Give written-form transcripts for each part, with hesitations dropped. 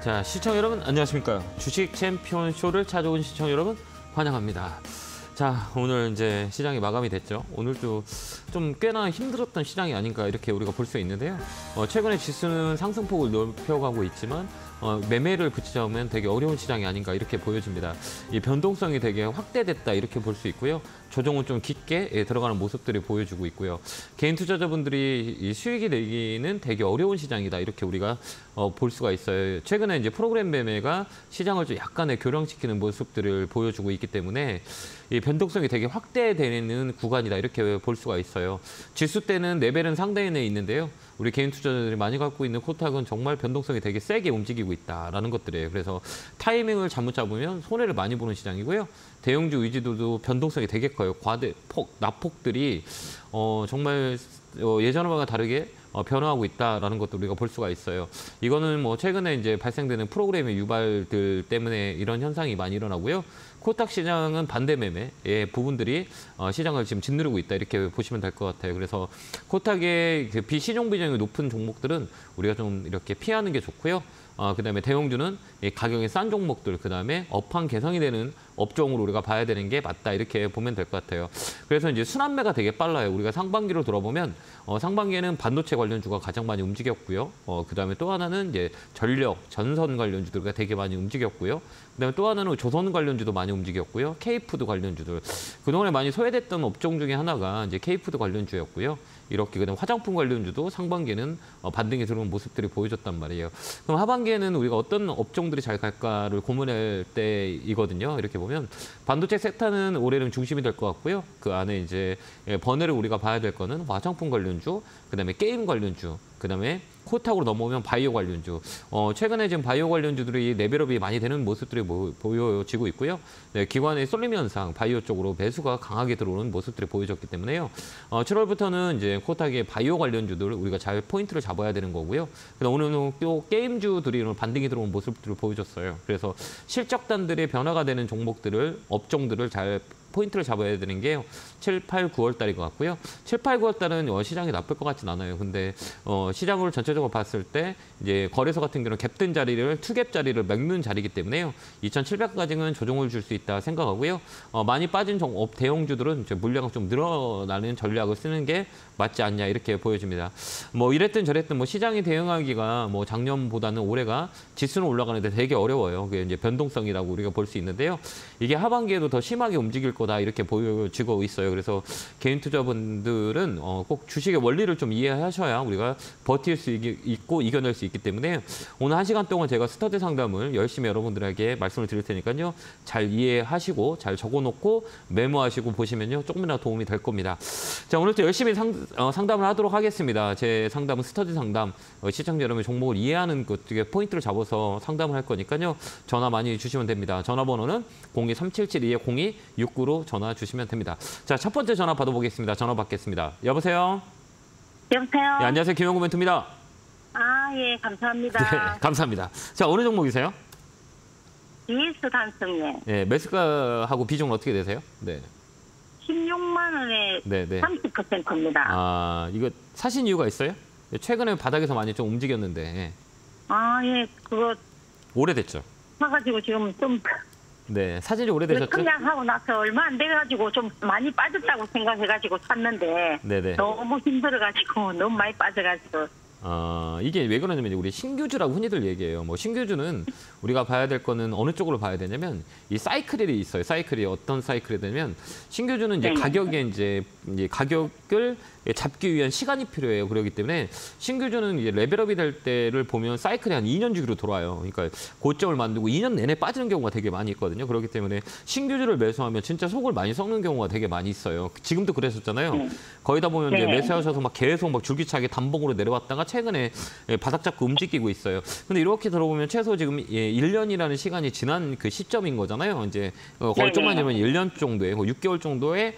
자, 시청자 여러분 안녕하십니까? 주식 챔피언 쇼를 찾아온 시청자 여러분 환영합니다. 자, 오늘 이제 시장이 마감이 됐죠. 오늘도 좀 꽤나 힘들었던 시장이 아닌가 이렇게 우리가 볼 수 있는데요. 최근에 지수는 상승폭을 넓혀가고 있지만 매매를 붙이자면 되게 어려운 시장이 아닌가 이렇게 보여집니다. 이 변동성이 되게 확대됐다 이렇게 볼 수 있고요. 조정은 좀 깊게 들어가는 모습들이 보여주고 있고요. 개인 투자자분들이 이 수익이 내기는 되게 어려운 시장이다 이렇게 우리가 볼 수가 있어요. 최근에 이제 프로그램 매매가 시장을 좀 약간의 교량시키는 모습들을 보여주고 있기 때문에 이 변동성이 되게 확대되는 구간이다 이렇게 볼 수가 있어요. 지수 때는 레벨은 상당히 내 있는데요. 우리 개인 투자자들이 많이 갖고 있는 코탁은 정말 변동성이 되게 세게 움직이고 있다라는 것들이에요. 그래서 타이밍을 잘못 잡으면 손해를 많이 보는 시장이고요. 대형주 의지도도 변동성이 되게 커요. 낙폭들이 정말 예전과 다르게 변화하고 있다라는 것도 우리가 볼 수가 있어요. 이거는 뭐 최근에 이제 발생되는 프로그램의 유발들 때문에 이런 현상이 많이 일어나고요. 코탁 시장은 반대 매매의 부분들이 시장을 지금 짓누르고 있다 이렇게 보시면 될 것 같아요. 그래서 코탁의 그 비신용 비중이 높은 종목들은 우리가 좀 이렇게 피하는 게 좋고요. 그다음에 대형주는 가격이 싼 종목들, 그다음에 업황 개선이 되는 업종으로 우리가 봐야 되는 게 맞다 이렇게 보면 될 것 같아요. 그래서 이제 순환매가 되게 빨라요. 우리가 상반기로 돌아보면 상반기에는 반도체 관련주가 가장 많이 움직였고요. 그다음에 또 하나는 이제 전력, 전선 관련주들가 되게 많이 움직였고요. 그다음에 또 하나는 조선 관련주도 많이 움직였고요. K푸드 관련주들. 그동안에 많이 소외됐던 업종 중에 하나가 이제 K푸드 관련주였고요. 이렇게 그다음 화장품 관련주도 상반기에는 반등이 들어오는 모습들이 보여줬단 말이에요. 그럼 하반기에는 우리가 어떤 업종들이 잘 갈까를 고민할 때이거든요. 이렇게 보면 반도체 섹터는 올해는 중심이 될 것 같고요. 그 안에 이제 번외를 우리가 봐야 될 거는 화장품 관련주, 그다음에 게임 관련주, 그다음에 코탁으로 넘어오면 바이오 관련주. 최근에 지금 바이오 관련주들이 레벨업이 많이 되는 모습들이 보여지고 있고요. 네, 기관의 쏠림 현상, 바이오 쪽으로 매수가 강하게 들어오는 모습들이 보여졌기 때문에요. 7월부터는 이제 코탁의 바이오 관련주들 우리가 잘 포인트를 잡아야 되는 거고요. 오늘은 또 게임주들이 오늘 반등이 들어온 모습들을 보여줬어요. 그래서 실적단들의 변화가 되는 종목들을, 업종들을 잘 포인트를 잡아야 되는 게 7, 8, 9월 달인 것 같고요. 7, 8, 9월 달은 시장이 나쁠 것 같진 않아요. 근데 시장을 전체적으로 봤을 때 이제 거래소 같은 경우는 갭된 자리를 투갭 자리를 메는 자리이기 때문에요. 2,700까지는 조정을 줄 수 있다 생각하고요. 많이 빠진 대형주들은 이제 물량을 좀 늘어나는 전략을 쓰는 게 맞지 않냐 이렇게 보여집니다. 뭐 이랬든 저랬든 뭐 시장이 대응하기가 뭐 작년보다는 올해가 지수는 올라가는데 되게 어려워요. 그게 이제 변동성이라고 우리가 볼 수 있는데요. 이게 하반기에도 더 심하게 움직일 거다 이렇게 보여지고 있어요. 그래서 개인 투자분들은 꼭 주식의 원리를 좀 이해하셔야 우리가 버틸 수 있고 이겨낼 수 있기 때문에 오늘 1시간 동안 제가 스터디 상담을 열심히 여러분들에게 말씀을 드릴 테니까요. 잘 이해하시고 잘 적어놓고 메모하시고 보시면요. 조금이라도 도움이 될 겁니다. 자, 오늘도 열심히 상담을 하도록 하겠습니다. 제 상담은 스터디 상담. 시청자 여러분의 종목을 이해하는 것 중에 포인트를 잡아서 상담을 할 거니까요. 전화 많이 주시면 됩니다. 전화번호는 02-3772-0269로 전화 주시면 됩니다. 자, 첫 번째 전화 받아보겠습니다. 전화 받겠습니다. 여보세요? 여보세요? 네, 안녕하세요. 김영구 멘토입니다. 예, 감사합니다. 네, 감사합니다. 자, 어느 종목이세요? GS 단성에. 네, 매수가하고 비중은 어떻게 되세요? 네. 16만 원에 네, 네. 30%입니다. 이거 사신 이유가 있어요? 최근에 바닥에서 많이 좀 움직였는데. 예, 그거 오래됐죠? 사가지고 지금 좀 네, 사진이 오래되셨죠? 청량하고 나서 얼마 안 돼가지고 좀 많이 빠졌다고 생각해가지고 샀는데 네네. 너무 힘들어가지고 너무 많이 빠져가지고. 이게 왜 그러냐면 우리 신규주라고 흔히들 얘기해요. 뭐 신규주는 우리가 봐야 될 거는 어느 쪽으로 봐야 되냐면 이 사이클이 있어요. 사이클이 어떤 사이클이 되냐면 신규주는 이제 가격에 이제 가격을 잡기 위한 시간이 필요해요. 그렇기 때문에 신규주는 이제 레벨업이 될 때를 보면 사이클이 한 2년 주기로 돌아요. 그러니까 고점을 만들고 2년 내내 빠지는 경우가 되게 많이 있거든요. 그렇기 때문에 신규주를 매수하면 진짜 속을 많이 썩는 경우가 되게 많이 있어요. 지금도 그랬었잖아요. 거의 다 보면 이제 매수하셔서 막 계속 막 줄기차게 단봉으로 내려왔다가 최근에 바닥 잡고 움직이고 있어요. 근데 이렇게 들어보면 최소 지금 1년이라는 시간이 지난 그 시점인 거잖아요. 이제 거의 좀만 되면 1년 정도에 6개월 정도의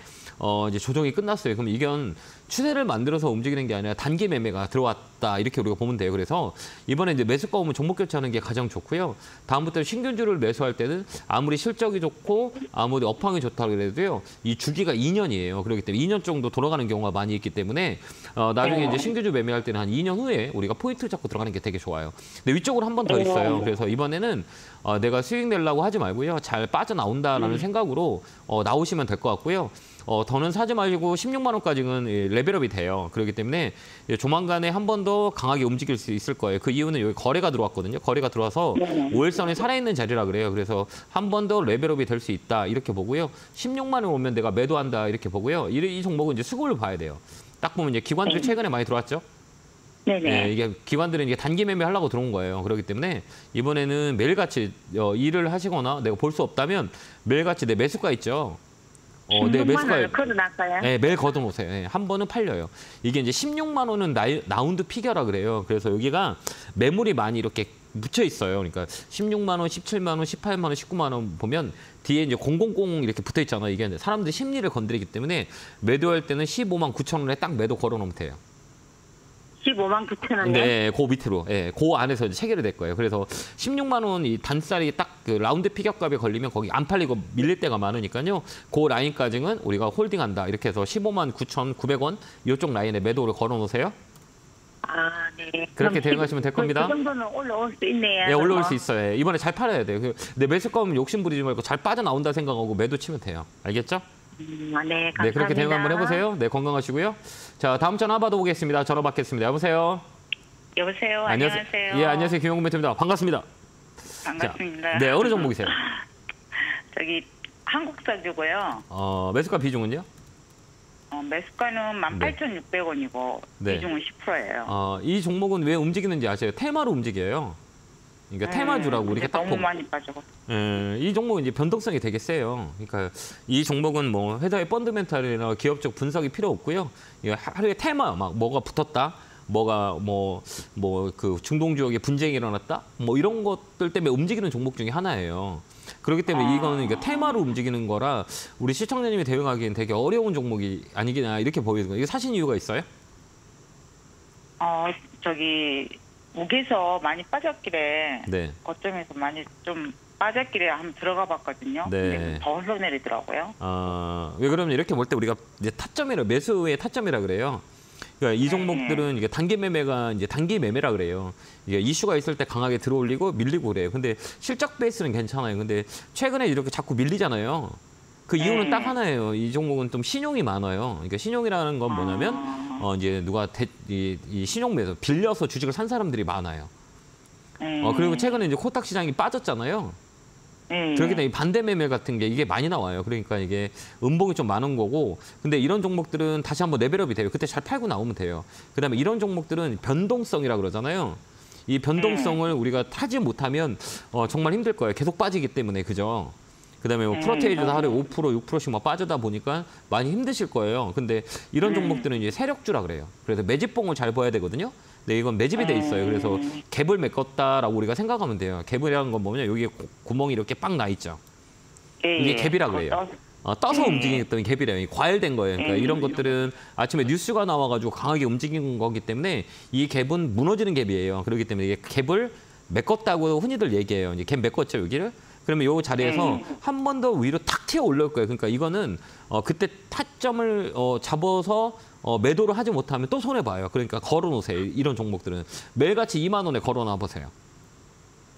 이제 조정이 끝났어요. 그럼 이건 추세를 만들어서 움직이는 게 아니라 단기 매매가 들어왔다 이렇게 우리가 보면 돼요. 그래서 이번에 이제 매수가 오면 종목 교체하는 게 가장 좋고요. 다음부터 신규주를 매수할 때는 아무리 실적이 좋고 아무리 업황이 좋다고 그래도요. 이 주기가 2년이에요. 그렇기 때문에 2년 정도 돌아가는 경우가 많이 있기 때문에 나중에 이제 신규주 매매할 때는 한 2년 후에 우리가 포인트 잡고 들어가는 게 되게 좋아요. 근데 위쪽으로 한 번 더 있어요. 그래서 이번에는 내가 수익 내려고 하지 말고요. 잘 빠져나온다라는 생각으로 나오시면 될 것 같고요. 더는 사지 말고 16만 원까지는 레벨업이 돼요. 그렇기 때문에 조만간에 한 번 더 강하게 움직일 수 있을 거예요. 그 이유는 여기 거래가 들어왔거든요. 거래가 들어와서 5일선에 살아있는 자리라 그래요. 그래서 한 번 더 레벨업이 될 수 있다 이렇게 보고요. 16만 원 오면 내가 매도한다 이렇게 보고요. 이 종목은 이제 수급을 봐야 돼요. 딱 보면 이제 기관들 최근에 많이 들어왔죠. 네네. 네, 이게 기관들은 이게 단기 매매하려고 들어온 거예요. 그렇기 때문에 이번에는 매일같이 일을 하시거나 내가 볼 수 없다면 매일같이 내 매수가 있죠. 네, 매수가 걸어놨어요. 네, 매일 걷어놓으세요. 네, 한 번은 팔려요. 이게 이제 16만 원은 라운드 피겨라 그래요. 그래서 여기가 매물이 많이 이렇게 묻혀 있어요. 그러니까 16만 원, 17만 원, 18만 원, 19만 원 보면 뒤에 이제 000 이렇게 붙어 있잖아요. 이게 사람들 심리를 건드리기 때문에 매도할 때는 15만 9천 원에 딱 매도 걸어놓으면 돼요. 15만 9천 원이요? 네, 그 밑으로. 예, 그 안에서 이제 체결이 될 거예요. 그래서 16만 원 이 단쌀이 딱 그 라운드 피격값에 걸리면 거기 안 팔리고 밀릴 때가 많으니까요. 그 라인까지는 우리가 홀딩한다. 이렇게 해서 15만 9,900원 이쪽 라인에 매도를 걸어 놓으세요. 아, 네. 그렇게 대응하시면 될 겁니다. 그 정도는 올라올 수 있네요. 예, 올라올 수 있어요. 예, 이번에 잘 팔아야 돼요. 내 매수가면 욕심 부리지 말고 잘 빠져나온다 생각하고 매도 치면 돼요. 알겠죠? 네, 감사합니다. 네, 그렇게 대응 한번 해보세요. 네, 건강하시고요. 자, 다음 전화 받아보겠습니다. 전화 받겠습니다. 여보세요? 여보세요? 안녕하세요. 예, 안녕하세요. 김용구 매트입니다. 반갑습니다. 반갑습니다. 자, 네, 어느 종목이세요? 저기 한국사주고요. 매수가 비중은요? 매수가는 18,600원이고 네. 비중은 10%예요. 이 종목은 왜 움직이는지 아세요? 테마로 움직여요. 그러니까 테마주라고 우리가 딱 너무 많이 빠지고. 이 종목은 이제 변동성이 되게 세요. 그러니까 이 종목은 뭐 회사의 펀드멘탈이나 기업적 분석이 필요 없고요. 하루에 테마 막 뭐가 붙었다. 뭐가 그 중동 지역에 분쟁이 일어났다. 뭐 이런 것들 때문에 움직이는 종목 중에 하나예요. 그렇기 때문에 이거는 이게 테마로 움직이는 거라 우리 시청자님이 대응하기엔 되게 어려운 종목이 아니겠냐 이렇게 보이는 거예요. 이게 사신 이유가 있어요? 저기 목에서 많이 빠졌길래 네. 거점에서 많이 좀 빠졌길래 한번 들어가 봤거든요. 네. 근데 더 흘러내리더라고요. 왜 그러면 이렇게 볼 때 우리가 이제 타점이라 매수의 타점이라 그래요. 그러니까 이 종목들은 이게 단기 매매가 이제 단기 매매라 그래요. 이게 이슈가 있을 때 강하게 들어올리고 밀리고 그래요. 근데 실적 베이스는 괜찮아요. 근데 최근에 이렇게 자꾸 밀리잖아요. 그 이유는 딱 하나예요. 이 종목은 좀 신용이 많아요. 그러니까 신용이라는 건 뭐냐면 이제 누가 이 신용 매수 빌려서 주식을 산 사람들이 많아요. 그리고 최근에 이제 코딱 시장이 빠졌잖아요. 그렇기 때문에 반대 매매 같은 게 이게 많이 나와요. 그러니까 이게 음봉이 좀 많은 거고. 근데 이런 종목들은 다시 한번 레벨업이 돼요. 그때 잘 팔고 나오면 돼요. 그다음에 이런 종목들은 변동성이라 그러잖아요. 이 변동성을 우리가 타지 못하면 정말 힘들 거예요. 계속 빠지기 때문에 그죠? 그다음에 뭐 프로테이즈도 하루에 5%, 6%씩 막 빠지다 보니까 많이 힘드실 거예요. 근데 이런 종목들은 이제 세력주라 그래요. 그래서 매집봉을 잘 봐야 되거든요. 네, 이건 매집이 돼 있어요. 그래서 갭을 메꿨다라고 우리가 생각하면 돼요. 갭이라는 건 뭐냐? 여기에 구멍이 이렇게 빡 나 있죠. 이게 갭이라 그래요. 떠서 움직이는 갭이래요. 과열된 거예요. 그러니까 이런 것들은 아침에 뉴스가 나와가지고 강하게 움직이는 거기 때문에 이 갭은 무너지는 갭이에요. 그렇기 때문에 이게 갭을 메꿨다고 흔히들 얘기해요. 이제 갭 메꿨죠, 여기를. 그러면 이 자리에서 한 번 더 위로 탁 튀어 올라올 거예요. 그러니까 이거는 그때 타점을 잡아서 매도를 하지 못하면 또 손해 봐요. 그러니까 걸어놓으세요. 이런 종목들은 매일같이 2만 원에 걸어놔 보세요.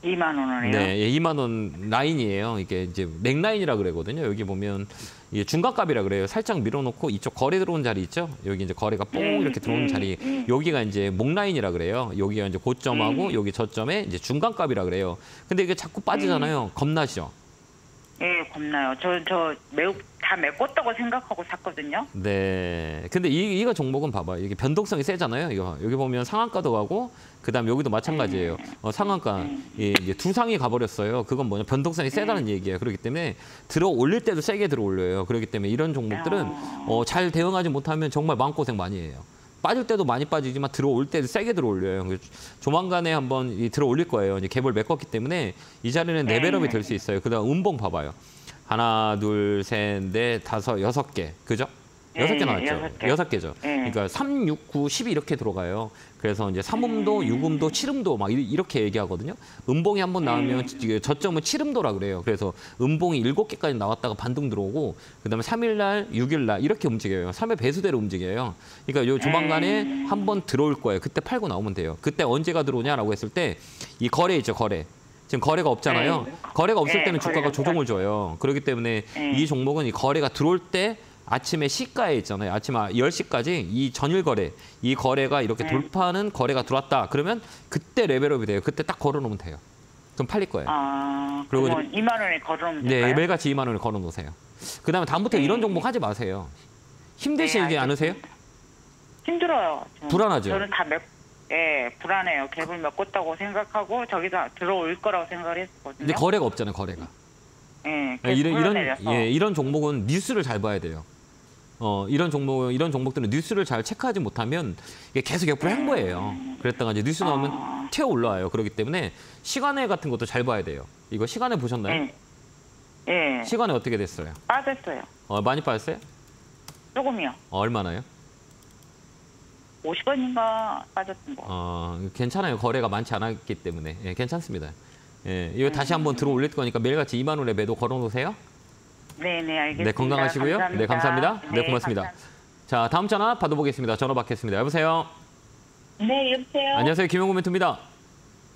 2만 원이요? 네, 2만 원 라인이에요. 이게 이제 넥라인이라 그러거든요. 여기 보면 이게 중간값이라 그래요. 살짝 밀어놓고 이쪽 거래 들어온 자리 있죠? 여기 이제 거래가 뽕 이렇게 들어오는 자리. 여기가 이제 목라인이라 그래요. 여기가 이제 고점하고 여기 저점에 이제 중간값이라 그래요. 근데 이게 자꾸 빠지잖아요. 겁나시죠? 예, 겁나요. 저 매우 다 메꿨다고 생각하고 샀거든요. 네. 근데 이거 종목은 봐봐요. 이게 변동성이 세잖아요. 이거 여기 보면 상한가도 가고 그다음 여기도 마찬가지예요. 상한가 이제 두 상이 가버렸어요. 그건 뭐냐 변동성이 세다는 얘기예요. 그렇기 때문에 들어 올릴 때도 세게 들어 올려요. 그렇기 때문에 이런 종목들은 잘 대응하지 못하면 정말 마음고생 많이 해요. 빠질 때도 많이 빠지지만 들어올 때도 세게 들어올려요. 조만간에 한번 들어올릴 거예요. 이제 갭을 메꿨기 때문에 이 자리는 레벨업이 될 수 있어요. 그다음 음봉 봐봐요. 하나, 둘, 셋, 넷, 다섯, 6개. 그죠? 여섯 개 예, 나왔죠. 여섯 개. 6개죠. 예. 그러니까 3, 6, 9, 10이 이렇게 들어가요. 그래서 이제 3음도, 6음도, 7음도 막 이렇게 얘기하거든요. 음봉이 한 번 나오면 저점은 7음도라 그래요. 그래서 음봉이 7개까지 나왔다가 반등 들어오고 그다음에 3일 날, 6일 날 이렇게 움직여요. 3의 배수대로 움직여요. 그러니까 요 조만간에 한 번 들어올 거예요. 그때 팔고 나오면 돼요. 그때 언제가 들어오냐라고 했을 때 이 거래 있죠, 거래. 지금 거래가 없잖아요. 거래가 없을 때는 주가가 조정을 줘요. 그렇기 때문에 이 종목은 이 거래가 들어올 때 아침에 시가에 있잖아요. 아침 10시까지 이 전일 거래, 이 거래가 이렇게 돌파하는 거래가 들어왔다. 그러면 그때 레벨업이 돼요. 그때 딱 걸어놓으면 돼요. 그럼 팔릴 거예요. 아, 그리고 그러면 2만 원에 걸어놓으면 네, 될까요? 매일같이 2만 원을 걸어놓으세요. 그다음에 다음부터 이런 종목 하지 마세요. 힘드시지 네, 않으세요? 힘들어요. 불안하죠? 저는 불안해요. 갭을 메꿨다고 생각하고 저기서 들어올 거라고 생각을 했거든요. 근데 거래가 없잖아요, 거래가. 예, 이런 종목은 뉴스를 잘 봐야 돼요. 이런 종목들은 뉴스를 잘 체크하지 못하면 이게 계속 옆으로 횡보해요. 그랬다가 이제 뉴스 나오면 튀어 올라와요. 그렇기 때문에 시간에 같은 것도 잘 봐야 돼요. 이거 시간에 보셨나요? 예. 시간에 어떻게 됐어요? 빠졌어요. 많이 빠졌어요? 조금이요. 얼마나요? 50원인가 빠졌던 거. 괜찮아요. 거래가 많지 않았기 때문에. 예, 괜찮습니다. 예, 이거 다시 한번 들어 올릴 거니까 매일같이 2만 원에 매도 걸어놓으세요. 네네, 알겠습니다. 네, 건강하시고요. 감사합니다. 네, 감사합니다. 네, 고맙습니다. 감사합니다. 자, 다음 전화 받아보겠습니다. 전화 받겠습니다. 여보세요. 네, 여보세요? 안녕하세요. 김용구 멘토입니다.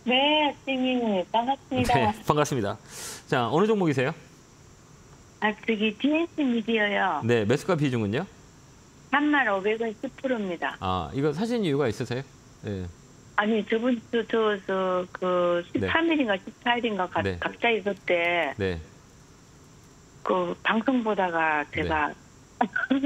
네, 선생님, 반갑습니다. 네, 반갑습니다. 자, 어느 종목이세요? 저기 DNC 미디어요. 네, 매수가 비중은요? 35,000원 10%입니다. 이거 사신 이유가 있으세요? 네. 아니, 저번 주, 그, 13일인가 14일인가 네. 갑자기 그때, 네. 그, 방송 보다가 제가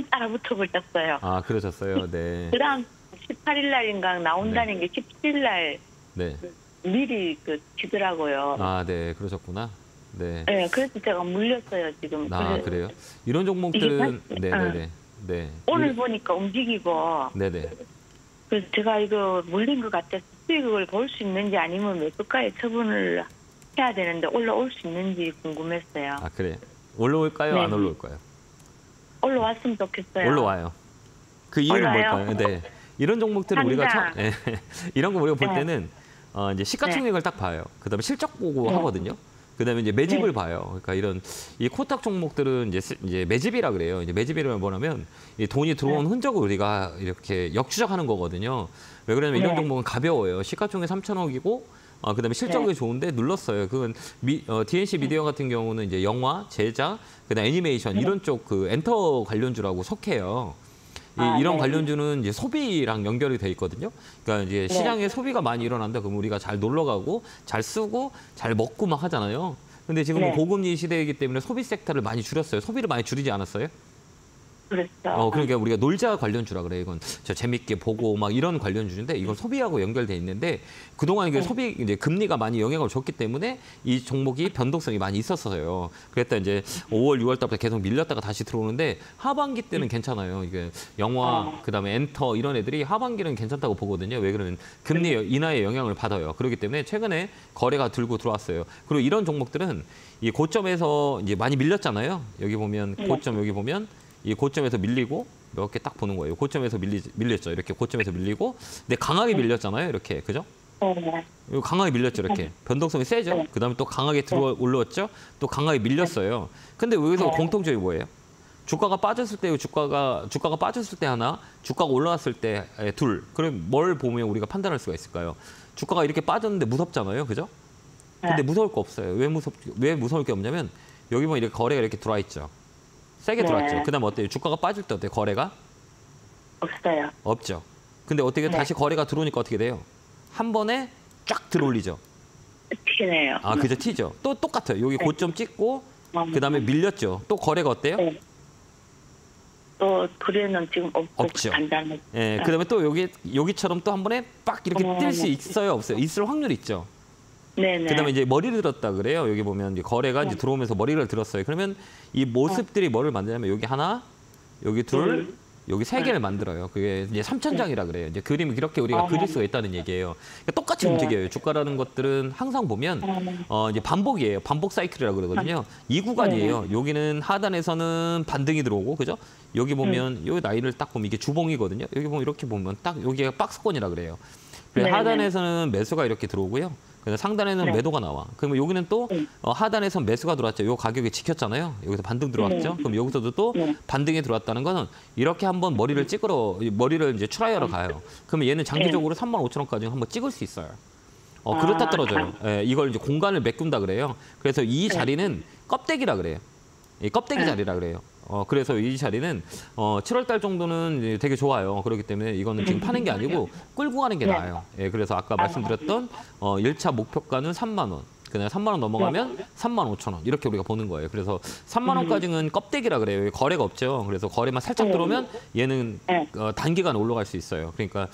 따라붙어 버렸어요. 그러셨어요. 네. 그 다음 18일 날인가 나온다는 게 17일 날 네. 미리 치더라고요. 네, 그러셨구나. 네. 네, 그래서 제가 물렸어요, 지금. 그래요? 이런 종목들은, 네네네. 네. 오늘 보니까 움직이고, 네네. 그래서 제가 이거 물린 것 같아서 수익을 볼 수 있는지 아니면 매수가에 처분을 해야 되는데 올라올 수 있는지 궁금했어요. 그래요? 올라올까요? 네. 안 올라올까요? 올라왔으면 좋겠어요. 올라와요. 그 이유는 올라요? 뭘까요? 네. 이런 종목들은 우리가 상장. 이런 거 우리가 볼 네. 때는 이제 시가총액을 딱 봐요. 그다음에 실적 보고 하거든요. 그다음에 이제 매집을 봐요. 그러니까 이런 이 코탁 종목들은 이제 매집이라 그래요. 이제 매집이라면 뭐냐면 이 돈이 들어온 흔적을 우리가 이렇게 역추적하는 거거든요. 왜 그러냐면 이런 종목은 가벼워요. 시가총액 3천억이고 그다음에 실적이 좋은데 눌렀어요. 그건 DNC 미디어 같은 경우는 이제 영화, 제작, 그다음 애니메이션 이런 쪽 그 엔터 관련주라고 속해요. 이런 관련주는 이제 소비랑 연결이 돼 있거든요. 그러니까 이제 시장에 소비가 많이 일어난다. 그러면 우리가 잘 놀러 가고, 잘 쓰고, 잘 먹고 막 하잖아요. 근데 지금은 고금리 시대이기 때문에 소비 섹터를 많이 줄였어요. 소비를 많이 줄이지 않았어요? 그랬어. 그러니까 우리가 놀자 관련주라 그래. 이건 저 재밌게 보고 막 이런 관련주인데 이건 소비하고 연결돼 있는데 그동안 이게 소비 이제 금리가 많이 영향을 줬기 때문에 이 종목이 변동성이 많이 있었어요. 그랬다 이제 5월, 6월 달부터 계속 밀렸다가 다시 들어오는데 하반기 때는 괜찮아요. 이게 영화, 그다음에 엔터 이런 애들이 하반기는 괜찮다고 보거든요. 왜 그러면 금리 인하의 영향을 받아요. 그렇기 때문에 최근에 거래가 들고 들어왔어요. 그리고 이런 종목들은 이 고점에서 이제 많이 밀렸잖아요. 여기 보면 고점 여기 보면 이 고점에서 밀리고 이렇게 딱 보는 거예요. 고점에서 밀렸죠. 이렇게 고점에서 밀리고 근데 강하게 밀렸잖아요. 이렇게 그죠? 이거 강하게 밀렸죠. 이렇게 변동성이 세죠. 그다음에 또 강하게 올라왔죠. 또 강하게 밀렸어요. 근데 여기서 공통점이 뭐예요? 주가가 빠졌을 때 주가가 빠졌을 때 하나, 주가가 올라왔을 때 둘. 그럼 뭘 보면 우리가 판단할 수가 있을까요? 주가가 이렇게 빠졌는데 무섭잖아요. 그죠? 근데 무서울 거 없어요. 왜 무서울 게 없냐면 여기 보면 이렇게 거래가 이렇게 들어와 있죠. 세게 들어왔죠. 그다음 어때요? 주가가 빠질 때 어때요? 거래가? 없어요. 없죠. 근데 어떻게 다시 거래가 들어오니까 어떻게 돼요? 한 번에 쫙 들어올리죠. 튀네요. 그죠? 튀죠. 또 똑같아요. 여기 고점 찍고 그다음에 밀렸죠. 또 거래가 어때요? 또 둘에는 지금 없죠. 간단해. 예, 그다음에 또 여기처럼 또 한 번에 빡 이렇게 뜰 수 있어요, 없어요? 있을 확률이 있죠. 네네. 그다음에 이제 머리를 들었다 그래요. 여기 보면 이제 거래가 이제 들어오면서 머리를 들었어요. 그러면 이 모습들이 뭐를 만드냐면 여기 하나, 여기 둘, 여기 세 개를 만들어요. 그게 이제 3천장이라 그래요. 이제 그림을 이렇게 우리가 그릴 수가 있다는 얘기예요. 그러니까 똑같이 움직여요. 주가라는 것들은 항상 보면 이제 반복이에요. 반복 사이클이라고 그러거든요. 이 구간이에요. 여기는 하단에서는 반등이 들어오고, 그죠? 여기 보면 요 라인을 딱 보면 이게 주봉이거든요. 여기 보면 이렇게 보면 딱 여기가 박스권이라 그래요. 그래서 하단에서는 매수가 이렇게 들어오고요. 그래서 상단에는 매도가 나와. 그러면 여기는 또 하단에선 매수가 들어왔죠. 요 가격이 지켰잖아요. 여기서 반등 들어왔죠. 그럼 여기서도 또 반등이 들어왔다는 거는 이렇게 한번 머리를 이제 추라이하러 가요. 그러면 얘는 장기적으로 35,000원까지 한번 찍을 수 있어요. 그렇다 떨어져요. 예, 이걸 이제 공간을 메꾼다 그래요. 그래서 이 자리는 껍데기라 그래요. 이 껍데기 자리라 그래요. 그래서 이 자리는 7월 달 정도는 이제 되게 좋아요. 그렇기 때문에 이거는 지금 파는 게 아니고 끌고 가는 게 나아요. 예, 그래서 아까 말씀드렸던 1차 목표가는 3만 원. 그냥 3만 원 넘어가면 3만 5천 원 이렇게 우리가 보는 거예요. 그래서 3만 원까지는 껍데기라 그래요. 거래가 없죠. 그래서 거래만 살짝 들어오면 얘는 단기간 올라갈 수 있어요. 그러니까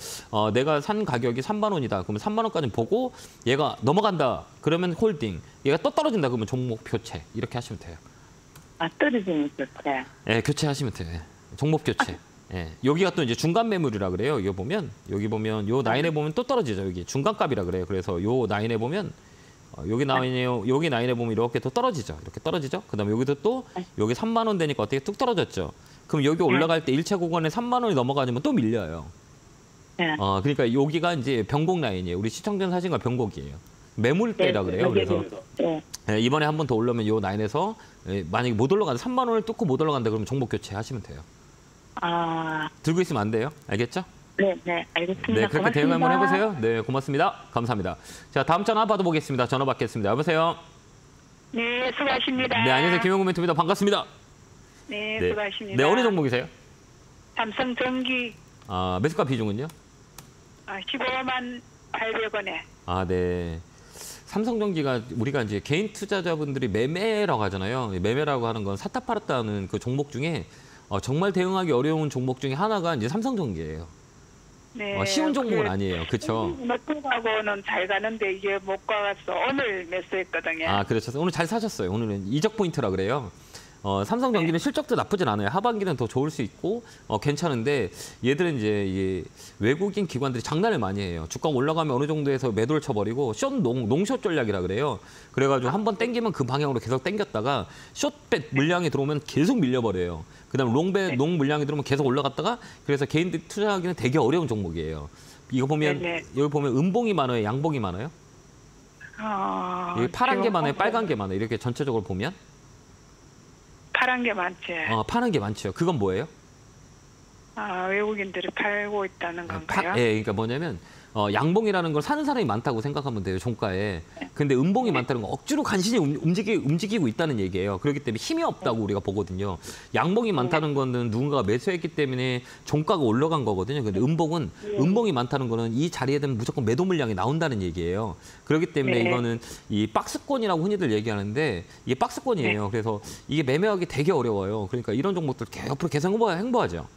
내가 산 가격이 3만 원이다. 그러면 3만 원까지 보고 얘가 넘어간다. 그러면 홀딩. 얘가 또 떨어진다. 그러면 종목 교체. 이렇게 하시면 돼요. 떨어지는 교체. 네, 교체하시면 돼요. 종목 교체. 예, 여기가 또 이제 중간 매물이라 그래요. 여기 보면 요 라인에 보면 또 떨어지죠. 여기 중간값이라 그래요. 그래서 요 라인에 보면 여기 라인에요. 여기 라인에 보면 이렇게 또 떨어지죠. 이렇게 떨어지죠. 그다음에 여기도 또 여기 3만 원 되니까 어떻게 뚝 떨어졌죠. 그럼 여기 올라갈 때 1차 구간에 3만 원이 넘어가지면 또 밀려요. 그러니까 여기가 이제 변곡 라인이에요. 우리 시청자 사진과 변곡이에요. 매물대라 그래요. 그래서 이번에 한 번 더 올라오면 요 라인에서 만약에 못 올라간다, 3만 원을 뚫고 못 올라간다 그러면 종목 교체하시면 돼요. 들고 있으면 안 돼요. 알겠죠? 네, 알겠습니다. 네, 그렇게 고맙습니다. 대응 한번 해보세요. 네, 고맙습니다. 감사합니다. 자, 다음 전화 받아보겠습니다. 전화 받겠습니다. 여보세요? 네, 수고하십니다. 네, 안녕하세요. 김영구 멘토입니다. 반갑습니다. 네, 네. 수고하십니다. 네, 어느 종목이세요? 삼성전기 매수가 비중은요? 15만 800원에. 네. 삼성전기가 우리가 이제 개인 투자자분들이 매매라고 하잖아요. 매매라고 하는 건 샀다 팔았다 하는 그 종목 중에 정말 대응하기 어려운 종목 중에 하나가 이제 삼성전기예요. 네, 쉬운 종목은 아니에요. 그렇죠? 몇분하고는 잘 가는데 이게 못 가서 오늘 매수했거든요. 그렇죠. 오늘 잘 사셨어요. 오늘은 이적 포인트라 그래요. 삼성전기는 실적도 나쁘진 않아요. 하반기는 더 좋을 수 있고 괜찮은데 얘들은 이제 외국인 기관들이 장난을 많이 해요. 주가 올라가면 어느 정도에서 매도를 쳐버리고 롱숏 전략이라 그래요. 그래가지고 한번 땡기면 그 방향으로 계속 땡겼다가 숏bet 물량이 들어오면 계속 밀려버려요. 그다음에 롱 물량이 들어오면 계속 올라갔다가 그래서 개인들이 투자하기는 되게 어려운 종목이에요. 이거 보면 여기 보면 음봉이 많아요, 양봉이 많아요. 여기 파란 게 많아요, 빨간 게 많아요. 이렇게 전체적으로 보면. 파란 게 많지. 파는 게 많죠. 그건 뭐예요? 외국인들이 팔고 있다는 건가요? 그러니까 뭐냐면 양봉이라는 걸 사는 사람이 많다고 생각하면 돼요, 종가에. 근데 음봉이 많다는 건 억지로 간신히 움직이고 있다는 얘기예요. 그렇기 때문에 힘이 없다고 우리가 보거든요. 양봉이 많다는 거는 누군가가 매수했기 때문에 종가가 올라간 거거든요. 근데 음봉이 많다는 거는 이 자리에 되면 무조건 매도 물량이 나온다는 얘기예요. 그렇기 때문에 이거는 이 박스권이라고 흔히들 얘기하는데 이게 박스권이에요. 그래서 이게 매매하기 되게 어려워요. 그러니까 이런 종목들 앞으로 계속 행보하죠.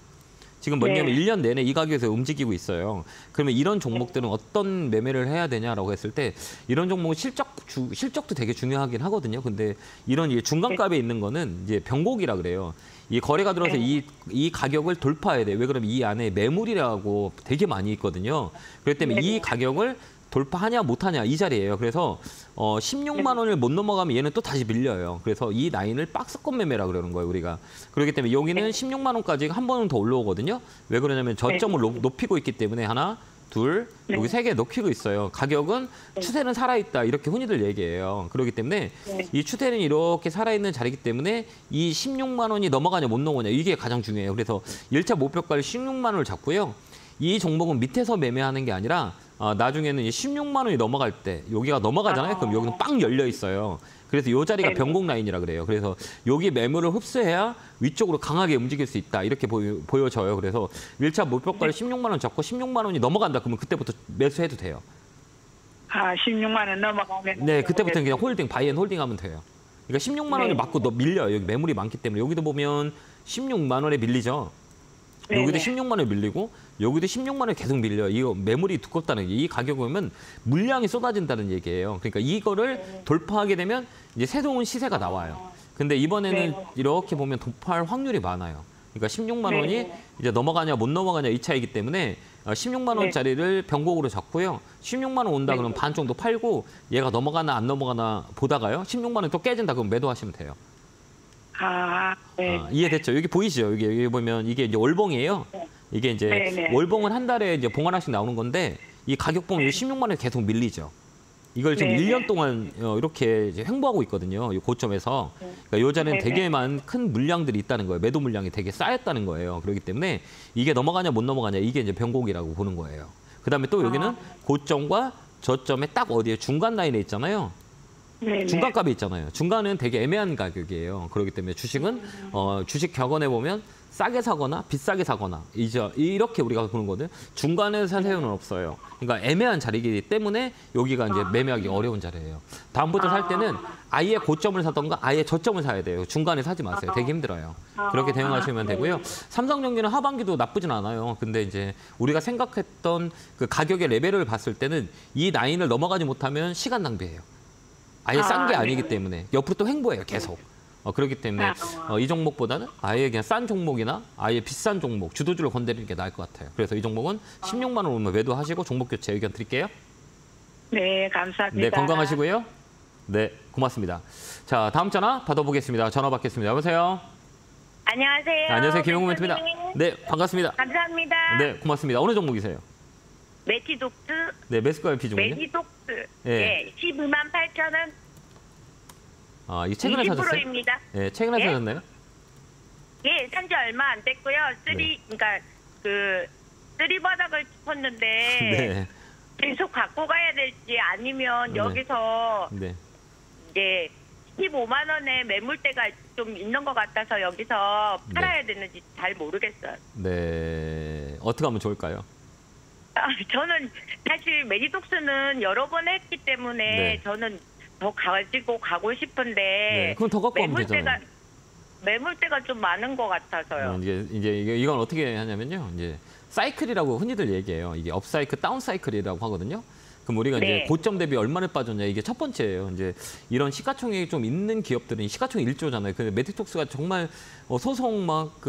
지금 뭐냐면 1년 내내 이 가격에서 움직이고 있어요. 그러면 이런 종목들은 어떤 매매를 해야 되냐라고 했을 때 이런 종목은 실적도 되게 중요하긴 하거든요. 근데 이런 중간값에 있는 거는 이제 변곡이라 그래요. 이 거래가 들어서 이 가격을 돌파해야 돼요. 왜 그러면 이 안에 매물이라고 되게 많이 있거든요. 그렇기 때문에 이 가격을 돌파하냐 못하냐 이 자리예요. 그래서 16만 원을 못 넘어가면 얘는 또 다시 밀려요. 그래서 이 라인을 박스권 매매라 그러는 거예요, 우리가. 그렇기 때문에 여기는 16만 원까지 한 번은 더 올라오거든요. 왜 그러냐면 저점을 높이고 있기 때문에 하나, 둘, 여기 세 개 높이고 있어요. 가격은 추세는 살아있다 이렇게 흔히들 얘기해요. 그렇기 때문에 이 추세는 이렇게 살아있는 자리이기 때문에 이 16만 원이 넘어가냐 못 넘어가냐 이게 가장 중요해요. 그래서 1차 목표가를 16만 원을 잡고요. 이 종목은 밑에서 매매하는 게 아니라 나중에는 16만 원이 넘어갈 때 여기가 넘어가잖아요. 그럼 여기는 빵 열려 있어요. 그래서 이 자리가 변곡 라인이라 그래요. 그래서 여기 매물을 흡수해야 위쪽으로 강하게 움직일 수 있다. 이렇게 보여져요. 그래서 1차 목표가를 16만 원 잡고 16만 원이 넘어간다. 그러면 그때부터 매수해도 돼요. 16만 원 넘어가면. 네, 그때부터는 그냥 홀딩, 바이앤홀딩 하면 돼요. 그러니까 16만 원을 맞고 밀려요. 여기 매물이 많기 때문에. 여기도 보면 16만 원에 밀리죠. 여기도 16만 원에 밀리고 여기도 16만 원에 계속 밀려요. 이거 매물이 두껍다는 게 이 가격을 보면 물량이 쏟아진다는 얘기예요. 그러니까 이거를 돌파하게 되면 이제 새로운 시세가 나와요. 근데 이번에는 이렇게 보면 돌파할 확률이 많아요. 그러니까 16만 원이 네. 이제 넘어가냐 못 넘어가냐 이 차이기 때문에 16만 원짜리를 변곡으로 잡고요. 16만 원 온다 그러면 반 정도 팔고 얘가 넘어가나 안 넘어가나 보다가요. 16만 원이 또 깨진다 그러면 매도하시면 돼요. 네. 이해됐죠? 여기 보이시죠? 여기 보면 이게 이제 월봉이에요. 이게 이제 네네. 월봉은 한 달에 이제 봉 하나씩 나오는 건데 이 가격 보면 16만 원이 계속 밀리죠. 이걸 지금 네네. 1년 동안 이렇게 이제 횡보하고 있거든요. 이 고점에서. 그러니까 요 자리는 네네. 되게만 큰 물량들이 있다는 거예요. 매도 물량이 되게 쌓였다는 거예요. 그렇기 때문에 이게 넘어가냐 못 넘어가냐 이게 이제 변곡이라고 보는 거예요. 그다음에 또 여기는 고점과 저점의 딱 어디에 중간 라인에 있잖아요. 네네. 중간값이 있잖아요. 중간은 되게 애매한 가격이에요. 그렇기 때문에 주식은 주식 격언해 보면 싸게 사거나 비싸게 사거나 이렇게 우리가 보는 거거든요. 중간에 살 새우는 없어요. 그러니까 애매한 자리이기 때문에 여기가 이제 매매하기 어려운 자리예요. 다음부터 살 때는 아예 고점을 사던가 아예 저점을 사야 돼요. 중간에 사지 마세요. 되게 힘들어요. 그렇게 대응하시면 되고요. 삼성전기는 하반기도 나쁘진 않아요. 근데 이제 우리가 생각했던 그 가격의 레벨을 봤을 때는 이 라인을 넘어가지 못하면 시간 낭비예요. 아예 싼 게 아니기 때문에 옆으로 또 횡보해요. 계속. 그렇기 때문에 이 종목보다는 아예 그냥 싼 종목이나 아예 비싼 종목, 주도주를 건드리는 게 나을 것 같아요. 그래서 이 종목은 16만 원 오면 매도하시고 종목 교체 의견 드릴게요. 네, 감사합니다. 네, 건강하시고요. 네, 고맙습니다. 자, 다음 전화 받아보겠습니다. 전화 받겠습니다. 여보세요? 안녕하세요. 안녕하세요. 김용우 멘토입니다. 멘토님. 네, 반갑습니다. 감사합니다. 네, 고맙습니다. 어느 종목이세요? 매티독스. 네, 매스가의 비중은요? 매티독스. 예. 예. 12만 8천 원. 이 최근에 사셨어요? 20%입니다. 네, 최근에 예? 사셨나요? 예, 산지 얼마 안 됐고요. 네. 그러니까 쓰리 바닥을 짚었는데 네, 계속 갖고 가야 될지 아니면 네. 여기서 네. 이제 15만 원에 매물대가 좀 있는 것 같아서 여기서 팔아야 되는지 잘 모르겠어요. 네, 어떻게 하면 좋을까요? 저는 사실 매니독스는 여러 번 했기 때문에 네. 저는 더 가지고 가고 싶은데 네, 그럼 더 갖고 가면 되잖아요. 매물대가 좀 많은 것 같아서요. 이제 이건 어떻게 하냐면요. 이제 사이클이라고 흔히들 얘기해요. 이게 업사이클, 다운사이클이라고 하거든요. 그럼 우리가 네. 이제 고점 대비 얼마를 빠졌냐 이게 첫 번째예요. 이제 이런 시가총액이 좀 있는 기업들은 시가총액 1조잖아요. 근데 매트톡스가 정말 소송 막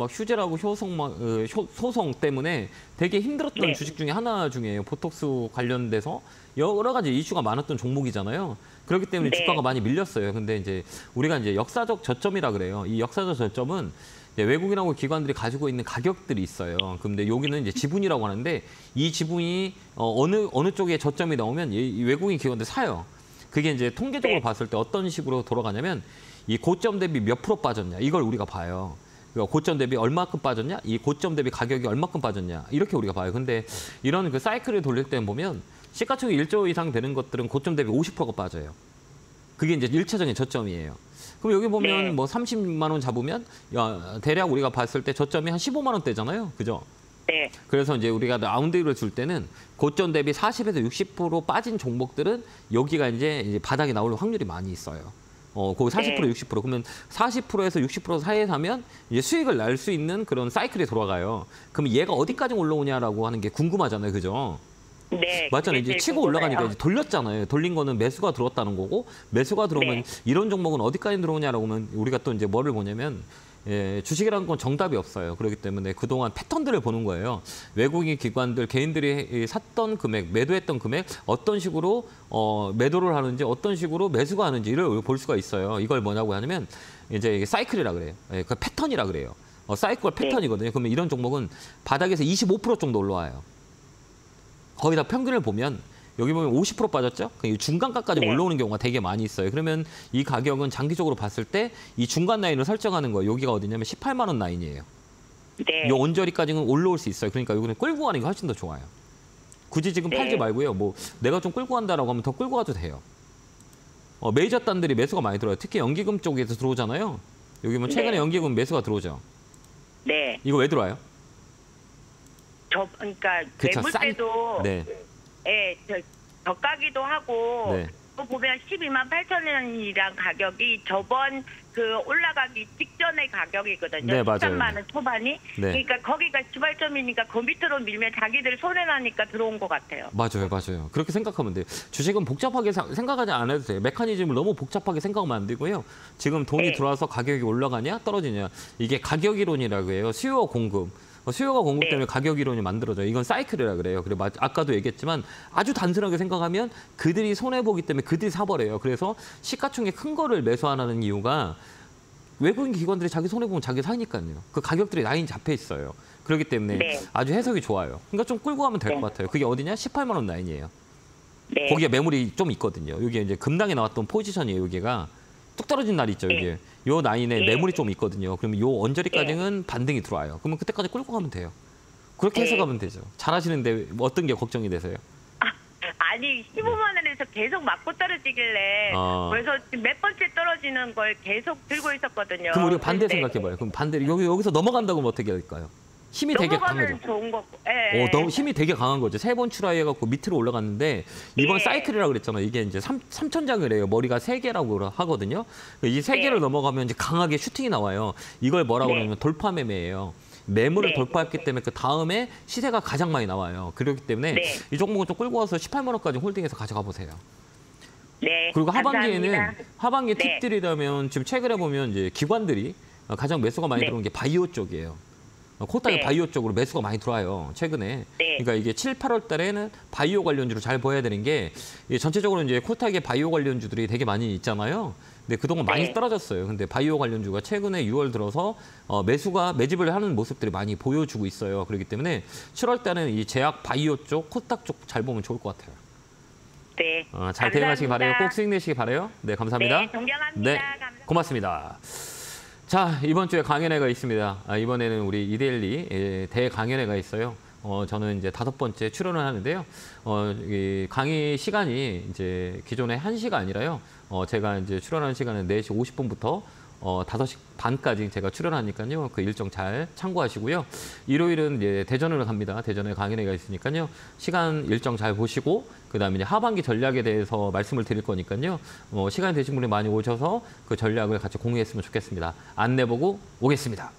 휴재라고 소송 때문에 되게 힘들었던 네. 주식 중에 하나 중에요. 보톡스 관련돼서 여러 가지 이슈가 많았던 종목이잖아요. 그렇기 때문에 네. 주가가 많이 밀렸어요. 근데 이제 우리가 이제 역사적 저점이라 그래요. 이 역사적 저점은 이제 외국인하고 기관들이 가지고 있는 가격들이 있어요. 근데 여기는 이제 지분이라고 하는데 이 지분이 어느 쪽에 저점이 나오면 이 외국인 기관들 사요. 그게 이제 통계적으로 네. 봤을 때 어떤 식으로 돌아가냐면 이 고점 대비 몇 프로 빠졌냐 이걸 우리가 봐요. 그러니까 고점 대비 얼마큼 빠졌냐, 이 고점 대비 가격이 얼마큼 빠졌냐 이렇게 우리가 봐요. 근데 이런 그 사이클을 돌릴 때 보면 시가총액 1조 이상 되는 것들은 고점 대비 50%가 빠져요. 그게 이제 1차적인 저점이에요. 그럼 여기 보면 네. 뭐 30만 원 잡으면 대략 우리가 봤을 때 저점이 한 15만 원대잖아요. 그죠? 네. 그래서 이제 우리가 라운드를 줄 때는 고점 대비 40에서 60% 빠진 종목들은 여기가 이제 바닥에 나올 확률이 많이 있어요. 거기 40% 네. 60% 그러면 40%에서 60% 사이에 사면 이제 수익을 날 수 있는 그런 사이클이 돌아가요. 그럼 얘가 어디까지 올라오냐라고 하는 게 궁금하잖아요. 그죠? 네. 맞잖아요. 이제 그게 치고 제일 올라가니까 궁금해요. 이제 돌렸잖아요. 돌린 거는 매수가 들어왔다는 거고 매수가 들어오면 네. 이런 종목은 어디까지 들어오냐라고 하면 우리가 또 이제 뭐를 보냐면 주식이라는 건 정답이 없어요. 그렇기 때문에 그동안 패턴들을 보는 거예요. 외국인 기관들 개인들이 샀던 금액, 매도했던 금액 어떤 식으로 매도를 하는지 어떤 식으로 매수가 하는지 이를 볼 수가 있어요. 이걸 뭐냐고 하냐면 이제 이게 사이클이라 그래요. 그 패턴이라 그래요. 사이클 패턴이거든요. 그러면 이런 종목은 바닥에서 25% 정도 올라와요. 거의 다 평균을 보면 여기 보면 50% 빠졌죠? 중간가까지 네. 올라오는 경우가 되게 많이 있어요. 그러면 이 가격은 장기적으로 봤을 때 이 중간 라인을 설정하는 거예요. 여기가 어디냐면 18만 원 라인이에요. 네. 이 언저리까지는 올라올 수 있어요. 그러니까 여기는 끌고 가는 게 훨씬 더 좋아요. 굳이 지금 네. 팔지 말고요. 뭐 내가 좀 끌고 간다라고 하면 더 끌고 가도 돼요. 메이저 단들이 매수가 많이 들어요. 특히 연기금 쪽에서 들어오잖아요. 여기 보면 최근에 네. 연기금 매수가 들어오죠. 네. 이거 왜 들어와요? 그러니까 그쵸, 매물대도 네. 예, 저가기도 하고 네. 보면 12만 8천 원이란 가격이 저번 그 올라가기 직전의 가격이거든요. 네, 맞아요. 13만 원 초반이. 네. 그러니까 거기가 시발점이니까 그 밑으로 밀면 자기들 손해 나니까 들어온 것 같아요. 맞아요, 맞아요. 그렇게 생각하면 돼요. 주식은 복잡하게 생각하지 않아도 돼요. 메커니즘을 너무 복잡하게 생각하면 안 되고요. 지금 돈이 네. 들어와서 가격이 올라가냐 떨어지냐. 이게 가격 이론이라고 해요. 수요와 공급. 수요가 공급 네. 때문에 가격 이론이 만들어져요. 이건 사이클이라 그래요. 그리고 아까도 얘기했지만 아주 단순하게 생각하면 그들이 손해보기 때문에 그들이 사버려요. 그래서 시가총액 큰 거를 매수 안 하는 이유가 외국인 기관들이 자기 손해보면 자기 사니까요. 그 가격들이 라인 잡혀 있어요. 그렇기 때문에 네. 아주 해석이 좋아요. 그러니까 좀 끌고 가면 될 것 네. 같아요. 그게 어디냐? 18만 원 라인이에요. 네. 거기에 매물이 좀 있거든요. 여기 이제 급락에 나왔던 포지션이에요. 여기가 뚝 떨어진 날 있죠. 여기 요 라인에 네. 매물이 좀 있거든요. 그러면 요 언저리까지는 반등이 들어와요. 그러면 그때까지 끌고 가면 돼요. 그렇게 네. 해석하면 되죠. 잘하시는데 어떤 게 걱정이 되세요? 아니 15만 원에서 계속 맞고 떨어지길래 그래서 몇 번째 떨어지는 걸 계속 들고 있었거든요. 그럼 우리가 반대 근데 생각해봐요. 그럼 반대로 여기서 넘어간다고 하면 어떻게 할까요? 힘이 되게 넘어가면 강하죠. 좋은 거고. 예. 너무 힘이 되게 강한 거죠. 3번 출하해갖고 밑으로 올라갔는데 이번 네. 사이클이라고 그랬잖아요. 이게 이제 3천장을 해요. 머리가 3개라고 하거든요. 이 3개를 네. 넘어가면 이제 강하게 슈팅이 나와요. 이걸 뭐라고 네. 하냐면 돌파 매매예요. 매물을 네. 돌파했기 때문에 그 다음에 시세가 가장 많이 나와요. 그렇기 때문에 네. 이 종목은 좀 끌고 와서 18만 원까지 홀딩해서 가져가 보세요. 네. 그리고 하반기에는 감사합니다. 하반기 네. 팁들이라면 지금 최근에 보면 이제 기관들이 가장 매수가 많이 네. 들어온 게 바이오 쪽이에요. 코딱이 네. 바이오 쪽으로 매수가 많이 들어와요. 최근에. 네. 그러니까 이게 7, 8월 달에는 바이오 관련주로 잘 보여야 되는 게 이게 전체적으로 이제 코딱의 바이오 관련주들이 되게 많이 있잖아요. 근데 그동안 많이 네. 떨어졌어요. 근데 바이오 관련주가 최근에 6월 들어서 매집을 하는 모습들이 많이 보여주고 있어요. 그렇기 때문에 7월 달에는 이 제약 바이오 쪽, 코딱 쪽 잘 보면 좋을 것 같아요. 네. 잘 대응하시기 바라요. 감사합니다. 꼭 수익 내시기 바라요. 네, 감사합니다. 네, 존경합니다. 네, 감사합니다. 고맙습니다. 자, 이번 주에 강연회가 있습니다. 이번에는 우리 이데일리 대강연회가 있어요. 저는 이제 5번째 출연을 하는데요. 이 강의 시간이 이제 기존의 1시가 아니라요. 제가 이제 출연하는 시간은 4시 50분부터 5시 반까지 제가 출연하니까요. 그 일정 잘 참고하시고요. 일요일은 이제 대전으로 갑니다. 대전에 강연회가 있으니까요. 시간 일정 잘 보시고 그다음에 이제 하반기 전략에 대해서 말씀을 드릴 거니까요. 시간이 되신 분이 많이 오셔서 그 전략을 같이 공유했으면 좋겠습니다. 안내 보고 오겠습니다.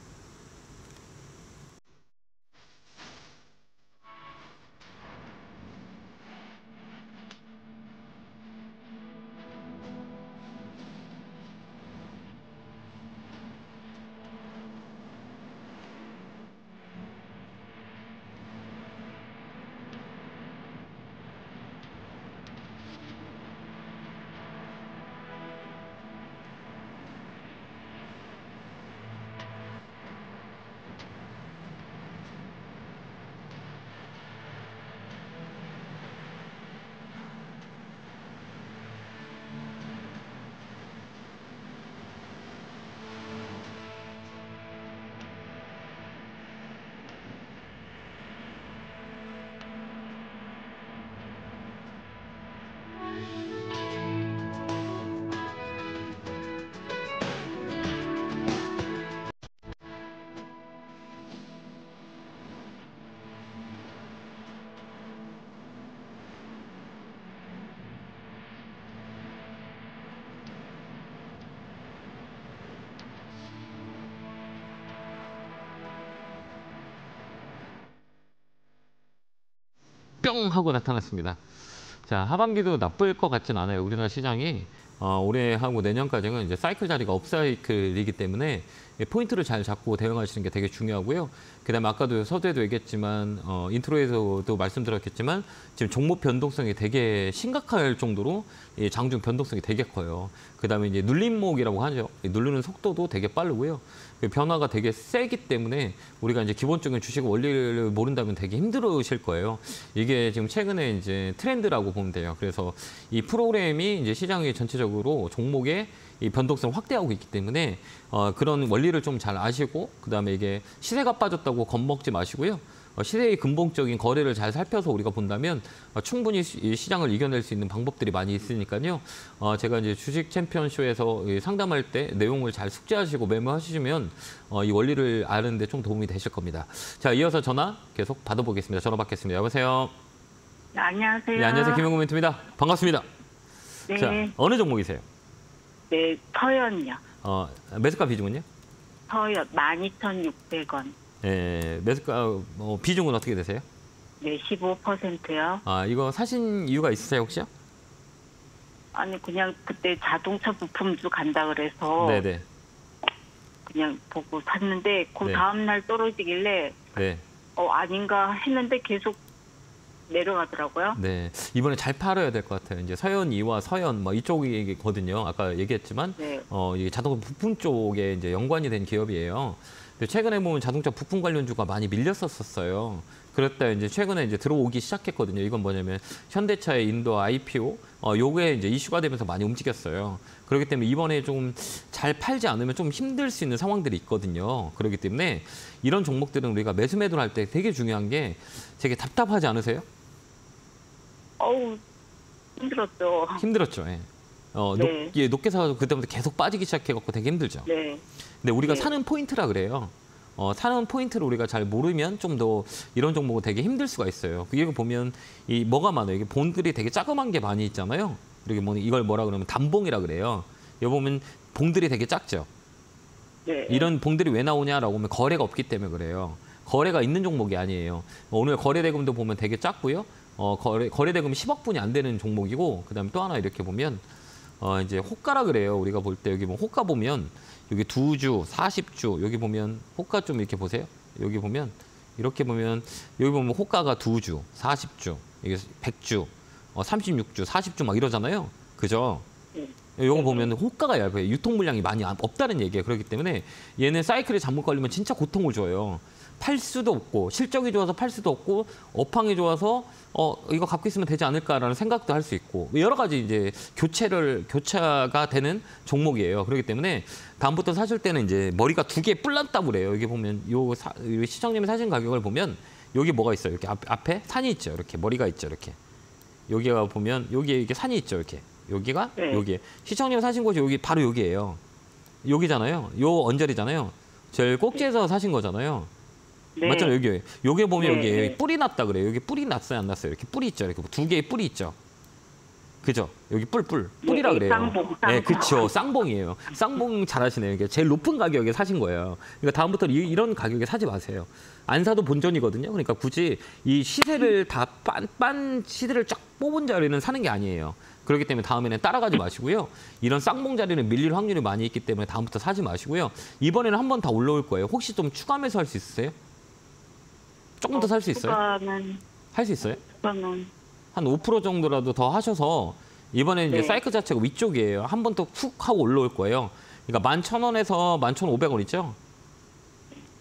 뿅 하고 나타났습니다. 자, 하반기도 나쁠 것 같진 않아요. 우리나라 시장이 올해하고 내년까지는 이제 사이클 자리가 업사이클이기 때문에 포인트를 잘 잡고 대응하시는 게 되게 중요하고요. 그다음에 아까도 서두에도 얘기했지만 인트로에서도 말씀드렸겠지만 지금 종목 변동성이 되게 심각할 정도로 이 장중 변동성이 되게 커요. 그다음에 이제 눌림목이라고 하죠. 누르는 속도도 되게 빠르고요. 변화가 되게 세기 때문에 우리가 이제 기본적인 주식 원리를 모른다면 되게 힘들으실 거예요. 이게 지금 최근에 이제 트렌드라고 보면 돼요. 그래서 이 프로그램이 이제 시장의 전체적으로 종목의 이 변동성 확대하고 있기 때문에 그런 원리를 좀 잘 아시고 그다음에 이게 시세가 빠졌다고 겁먹지 마시고요. 시세의 근본적인 거래를 잘 살펴서 우리가 본다면 충분히 이 시장을 이겨낼 수 있는 방법들이 많이 있으니까요. 제가 이제 주식 챔피언쇼에서 상담할 때 내용을 잘 숙지하시고 메모하시면 이 원리를 아는 데 좀 도움이 되실 겁니다. 자, 이어서 전화 계속 받아보겠습니다. 전화 받겠습니다. 여보세요. 안녕하세요. 네, 안녕하세요. 김영구 멘트입니다. 반갑습니다. 네. 자, 어느 종목이세요? 네, 서연요. 매수가 비중은요? 서연 12,600원. 예, 매수가 비중은 어떻게 되세요? 네, 15%요. 이거 사신 이유가 있으세요 혹시요? 아니 그냥 그때 자동차 부품주 간다 그래서 네네. 그냥 보고 샀는데 그 네. 다음 날 떨어지길래 네. 아닌가 했는데 계속 내려가더라고요. 네. 이번에 잘 팔아야 될 것 같아요. 이제 서현 2와 서현 뭐 이쪽이거든요. 아까 얘기했지만 네. 이게 자동차 부품 쪽에 이제 연관이 된 기업이에요. 근데 최근에 보면 자동차 부품 관련주가 많이 밀렸었어요. 그랬다 이제 최근에 이제 들어오기 시작했거든요. 이건 뭐냐면 현대차의 인도 IPO 요게 이제 이슈가 되면서 많이 움직였어요. 그렇기 때문에 이번에 좀 잘 팔지 않으면 좀 힘들 수 있는 상황들이 있거든요. 그렇기 때문에 이런 종목들은 우리가 매수 매도를 할 때 되게 중요한 게 되게 답답하지 않으세요? 어우 힘들었죠. 힘들었죠. 예. 네. 높게 사서 그때부터 계속 빠지기 시작해갖고 되게 힘들죠. 네. 근데 우리가 네. 사는 포인트라 그래요. 사는 포인트를 우리가 잘 모르면 좀 더 이런 종목은 되게 힘들 수가 있어요. 이거 보면 이 뭐가 많아요. 이게 본들이 되게 자그만 게 많이 있잖아요. 이렇게 뭐 이걸 뭐라 그러면 단봉이라 그래요. 여기 보면 봉들이 되게 작죠. 네. 이런 봉들이 왜 나오냐라고 하면 거래가 없기 때문에 그래요. 거래가 있는 종목이 아니에요. 오늘 거래 대금도 보면 되게 작고요. 거래 대금 10억 분이 안 되는 종목이고 그다음에 또 하나 이렇게 보면 이제 호가라 그래요. 우리가 볼 때 여기 뭐 호가 보면 여기 2주, 40주 여기 보면 호가 좀 이렇게 보세요. 여기 보면 이렇게 보면 여기 보면 호가가 2주, 40주, 이게 100주, 36주, 40주 막 이러잖아요. 그죠? 요거 보면 호가가 얇아요. 유통 물량이 많이 없다는 얘기예요. 그렇기 때문에 얘는 사이클에 잘못 걸리면 진짜 고통을 줘요. 팔 수도 없고 실적이 좋아서 팔 수도 없고 업황이 좋아서 이거 갖고 있으면 되지 않을까라는 생각도 할 수 있고 여러 가지 이제 교차가 되는 종목이에요. 그렇기 때문에 다음부터 사실 때는 이제 머리가 두 개 뿔났다고 그래요. 여기 보면 요 시청님이 사신 가격을 보면 여기 뭐가 있어요. 이렇게 앞에 산이 있죠. 이렇게 머리가 있죠. 이렇게 여기가 보면 여기에 이게 산이 있죠. 이렇게 여기가 네. 여기에 시청님 사신 곳이 여기 바로 여기예요. 여기잖아요. 요 언저리잖아요. 제일 꼭지에서 사신 거잖아요. 네. 맞잖아요. 여기 보면 네, 여기 네. 뿔이 났다 그래요. 여기 뿔이 났어요, 안 났어요? 이렇게 뿔이 있죠. 이렇게 두 개의 뿔이 있죠. 그죠? 여기 뿔이라 네, 그래요. 쌍봉. 네, 그렇죠. 쌍봉이에요. 쌍봉 잘하시네요. 이게 제일 높은 가격에 사신 거예요. 그러니까 다음부터 이런 가격에 사지 마세요. 안 사도 본전이거든요. 그러니까 굳이 이 시세를 다 빤 시세를 쫙 뽑은 자리는 사는 게 아니에요. 그렇기 때문에 다음에는 따라가지 마시고요. 이런 쌍봉 자리는 밀릴 확률이 많이 있기 때문에 다음부터 사지 마시고요. 이번에는 한 번 더 올라올 거예요. 혹시 좀 추가 매수할 수 있으세요? 조금 더 살 수 있어요? 할 수 있어요? 그거는 한 5% 정도라도 더 하셔서 이번에 이제 네. 사이클 자체가 위쪽이에요. 한 번 더 툭 하고 올라올 거예요. 그러니까 11,000원에서 11,500원 있죠?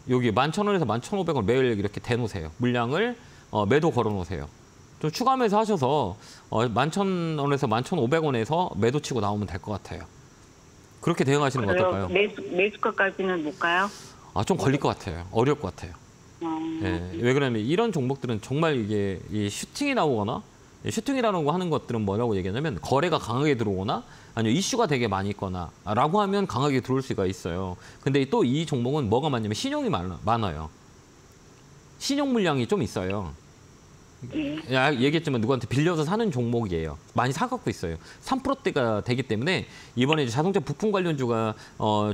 여기 11,000원에서 11,500원 매일 이렇게 대놓으세요. 물량을 매도 걸어놓으세요. 좀 추가 매수 하셔서 11,000원에서 11,500원에서 매도 치고 나오면 될 것 같아요. 그렇게 대응하시는 거 어떨까요? 매수가까지는 못 가요? 좀 걸릴 것 같아요. 어려울 것 같아요. 예, 왜 그러냐면 이런 종목들은 정말 이게 이 슈팅이 나오거나 슈팅이라는 거 하는 것들은 뭐라고 얘기하냐면 거래가 강하게 들어오거나 아니면 이슈가 되게 많이 있거나 라고 하면 강하게 들어올 수가 있어요. 근데 또 이 종목은 뭐가 많냐면 신용이 많아요. 신용 물량이 좀 있어요. 얘기했지만 누구한테 빌려서 사는 종목이에요. 많이 사갖고 있어요. 3%대가 되기 때문에 이번에 이제 자동차 부품 관련주가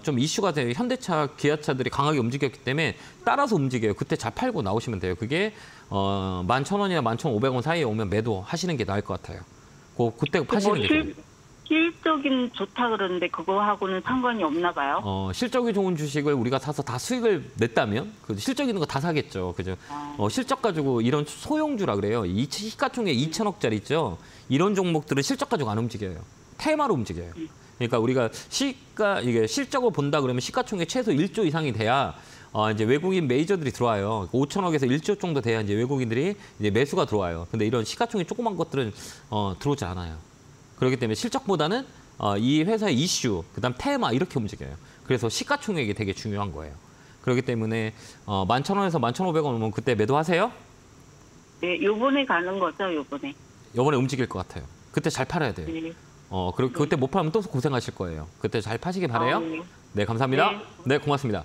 좀 이슈가 돼요. 현대차, 기아차들이 강하게 움직였기 때문에 따라서 움직여요. 그때 잘 팔고 나오시면 돼요. 그게 11,000원이나 11,500원 사이에 오면 매도하시는 게 나을 것 같아요. 그때 파시는 게 좋아요. 실적인 좋다 그러는데 그거하고는 상관이 없나 봐요. 실적이 좋은 주식을 우리가 사서 다 수익을 냈다면 그 실적 있는 거 다 사겠죠. 그죠? 실적 가지고 이런 소형주라 그래요. 시가총액 2천억짜리 있죠. 이런 종목들은 실적 가지고 안 움직여요. 테마로 움직여요. 그러니까 우리가 이게 실적을 본다 그러면 시가총액 최소 1조 이상이 돼야 이제 외국인 메이저들이 들어와요. 5천억에서 1조 정도 돼야 이제 외국인들이 이제 매수가 들어와요. 근데 이런 시가총액 조그만 것들은 들어오지 않아요. 그렇기 때문에 실적보다는 이 회사의 이슈, 그다음 테마 이렇게 움직여요. 그래서 시가총액이 되게 중요한 거예요. 그렇기 때문에 11,000원에서 11,500원 오면 그때 매도하세요? 네, 요번에 가는 거죠, 요번에. 요번에 움직일 것 같아요. 그때 잘 팔아야 돼요. 네. 그리고 그때 못 팔면 또 고생하실 거예요. 그때 잘 파시기 바래요. 네. 네, 감사합니다. 네. 네, 고맙습니다.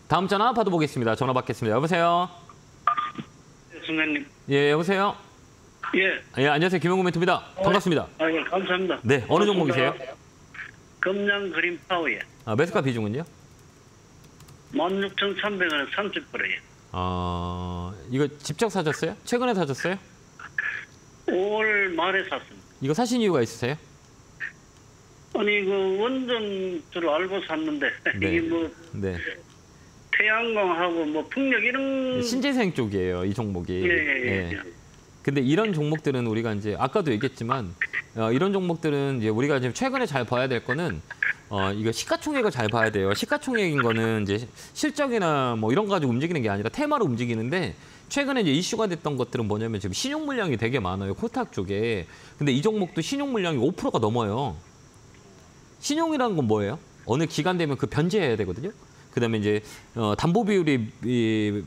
다음 전화 받아보겠습니다. 전화 받겠습니다. 여보세요? 중간님, 예, 여보세요? 예. 예, 안녕하세요. 김영구 멘토입니다. 반갑습니다. 예, 감사합니다. 네, 어느 종목이세요? 금양 그린 파워에 매수가 비중은요? 16,300원에 30%예요. 이거 직접 사셨어요? 최근에 사셨어요? 5월 말에 샀습니다. 이거 사신 이유가 있으세요? 아니 그 원전 줄 알고 샀는데 네. 이게 뭐 네. 태양광하고 뭐 풍력 이런 신재생 쪽이에요, 이 종목이. 예. 근데 이런 종목들은 우리가 이제 아까도 얘기했지만 이런 종목들은 이제 우리가 지금 최근에 잘 봐야 될 거는 이거 시가총액을 잘 봐야 돼요. 시가총액인 거는 이제 실적이나 뭐 이런 거 가지고 움직이는 게 아니라 테마로 움직이는데 최근에 이제 이슈가 됐던 것들은 뭐냐면 지금 신용 물량이 되게 많아요. 코스닥 쪽에. 근데 이 종목도 신용 물량이 5%가 넘어요. 신용이라는 건 뭐예요? 어느 기간 되면 그 변제해야 되거든요. 그다음에 이제 담보 비율이